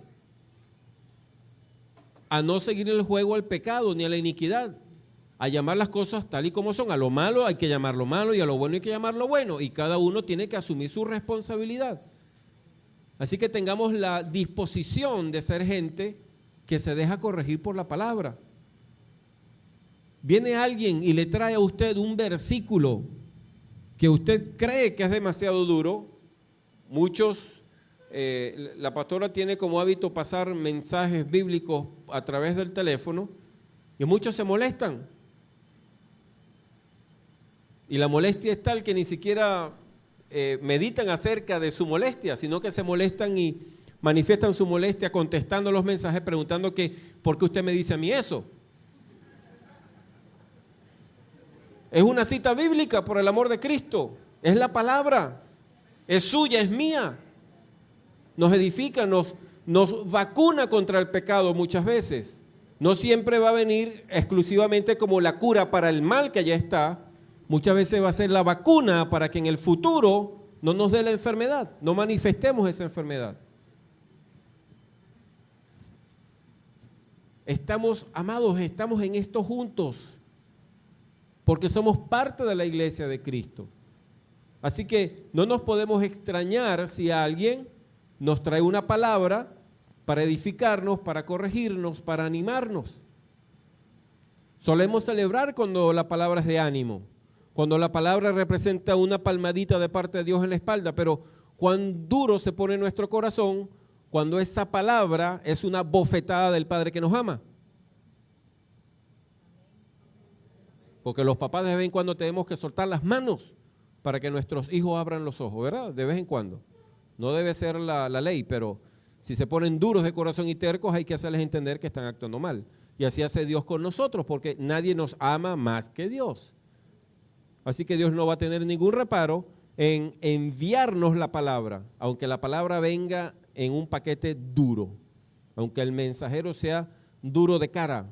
[SPEAKER 1] a no seguir el juego al pecado ni a la iniquidad, a llamar las cosas tal y como son. A lo malo hay que llamarlo malo y a lo bueno hay que llamarlo bueno, y cada uno tiene que asumir su responsabilidad. Así que tengamos la disposición de ser gente que se deja corregir por la palabra. Viene alguien y le trae a usted un versículo que usted cree que es demasiado duro. Muchos, la pastora tiene como hábito pasar mensajes bíblicos a través del teléfono y muchos se molestan. Y la molestia es tal que ni siquiera meditan acerca de su molestia, sino que se molestan y manifiestan su molestia contestando los mensajes, preguntando que ¿por qué usted me dice a mí eso? Es una cita bíblica, por el amor de Cristo, es la palabra. Es suya, es mía. Nos edifica, nos nos vacuna contra el pecado muchas veces. No siempre va a venir exclusivamente como la cura para el mal que ya está. Muchas veces va a ser la vacuna para que en el futuro no nos dé la enfermedad, no manifestemos esa enfermedad. Amados, estamos en esto juntos, porque somos parte de la iglesia de Cristo. Así que no nos podemos extrañar si alguien nos trae una palabra para edificarnos, para corregirnos, para animarnos. Solemos celebrar cuando la palabra es de ánimo, cuando la palabra representa una palmadita de parte de Dios en la espalda, pero cuán duro se pone nuestro corazón cuando esa palabra es una bofetada del Padre que nos ama. Porque los papás de vez en cuando tenemos que soltar las manos para que nuestros hijos abran los ojos, ¿verdad? De vez en cuando. No debe ser la ley, pero si se ponen duros de corazón y tercos, hay que hacerles entender que están actuando mal. Y así hace Dios con nosotros, porque nadie nos ama más que Dios. Así que Dios no va a tener ningún reparo en enviarnos la palabra, aunque la palabra venga en un paquete duro, aunque el mensajero sea duro de cara.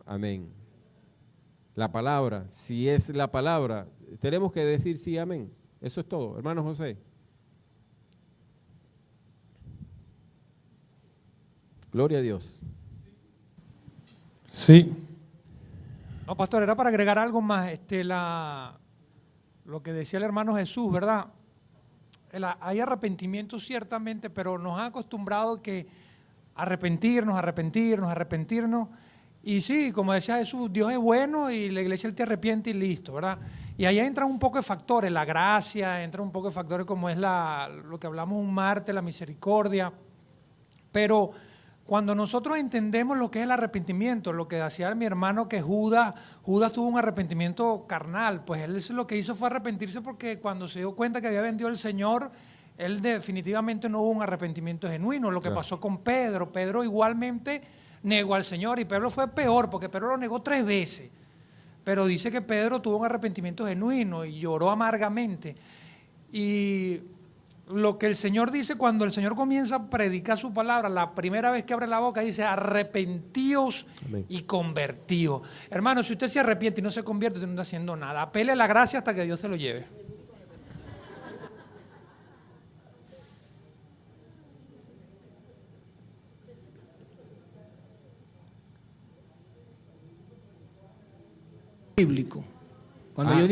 [SPEAKER 1] Amén. La palabra, si es la palabra, tenemos que decir sí, amén. Eso es todo, hermano José. Gloria a Dios.
[SPEAKER 4] Sí. No, pastor, era para agregar algo más. Lo que decía el hermano Jesús, ¿verdad? Hay arrepentimiento ciertamente, pero nos han acostumbrado que arrepentirnos. Y sí, como decía Jesús, Dios es bueno y la iglesia Él te arrepiente y listo, ¿verdad? Y ahí entran un poco de factores, la gracia, entran un poco de factores como es lo que hablamos un martes, la misericordia. Pero cuando nosotros entendemos lo que es el arrepentimiento, lo que decía mi hermano que Judas tuvo un arrepentimiento carnal, pues él lo que hizo fue arrepentirse porque cuando se dio cuenta que había vendido al Señor, él definitivamente no hubo un arrepentimiento genuino. Lo que pasó con Pedro, Pedro igualmente negó al Señor y Pedro fue peor porque Pedro lo negó 3 veces. Pero dice que Pedro tuvo un arrepentimiento genuino y lloró amargamente. Y lo que el Señor dice cuando el Señor comienza a predicar su palabra, la primera vez que abre la boca dice arrepentíos y convertíos. Hermano, si usted se arrepiente y no se convierte, usted no está haciendo nada. Apele la gracia hasta que Dios se lo lleve.
[SPEAKER 2] Bíblico. Cuando yo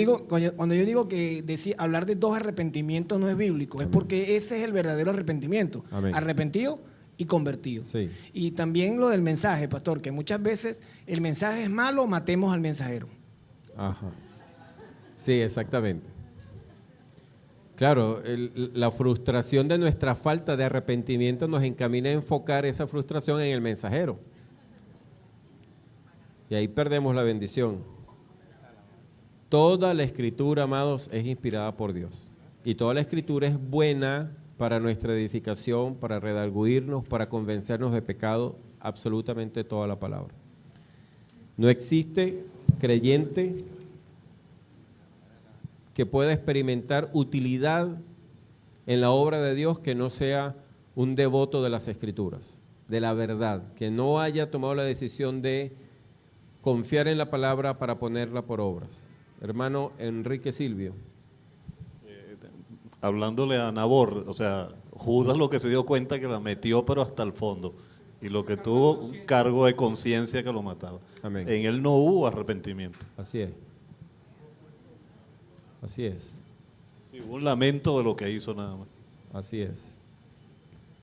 [SPEAKER 2] digo que hablar de 2 arrepentimientos no es bíblico, es porque ese es el verdadero arrepentimiento.
[SPEAKER 1] Amén.
[SPEAKER 2] Arrepentido y convertido.
[SPEAKER 1] Sí.
[SPEAKER 2] Y también lo del mensaje, pastor, que muchas veces el mensaje es malo, matemos al mensajero.
[SPEAKER 1] Ajá. Sí, exactamente. Claro, la frustración de nuestra falta de arrepentimiento nos encamina a enfocar esa frustración en el mensajero. Y ahí perdemos la bendición. Toda la Escritura, amados, es inspirada por Dios. Y toda la Escritura es buena para nuestra edificación, para redarguirnos, para convencernos de pecado, absolutamente toda la palabra. No existe creyente que pueda experimentar utilidad en la obra de Dios que no sea un devoto de las Escrituras, de la verdad, que no haya tomado la decisión de confiar en la palabra para ponerla por obras. Hermano Enrique Silvio.
[SPEAKER 5] Hablándole a Nabor, o sea, Judas lo que se dio cuenta que la metió pero hasta el fondo y lo que tuvo un cargo de conciencia que lo mataba.
[SPEAKER 1] Amén.
[SPEAKER 5] En él no hubo arrepentimiento.
[SPEAKER 1] Así es. Así es.
[SPEAKER 5] Sí, hubo un lamento de lo que hizo nada más.
[SPEAKER 1] Así es.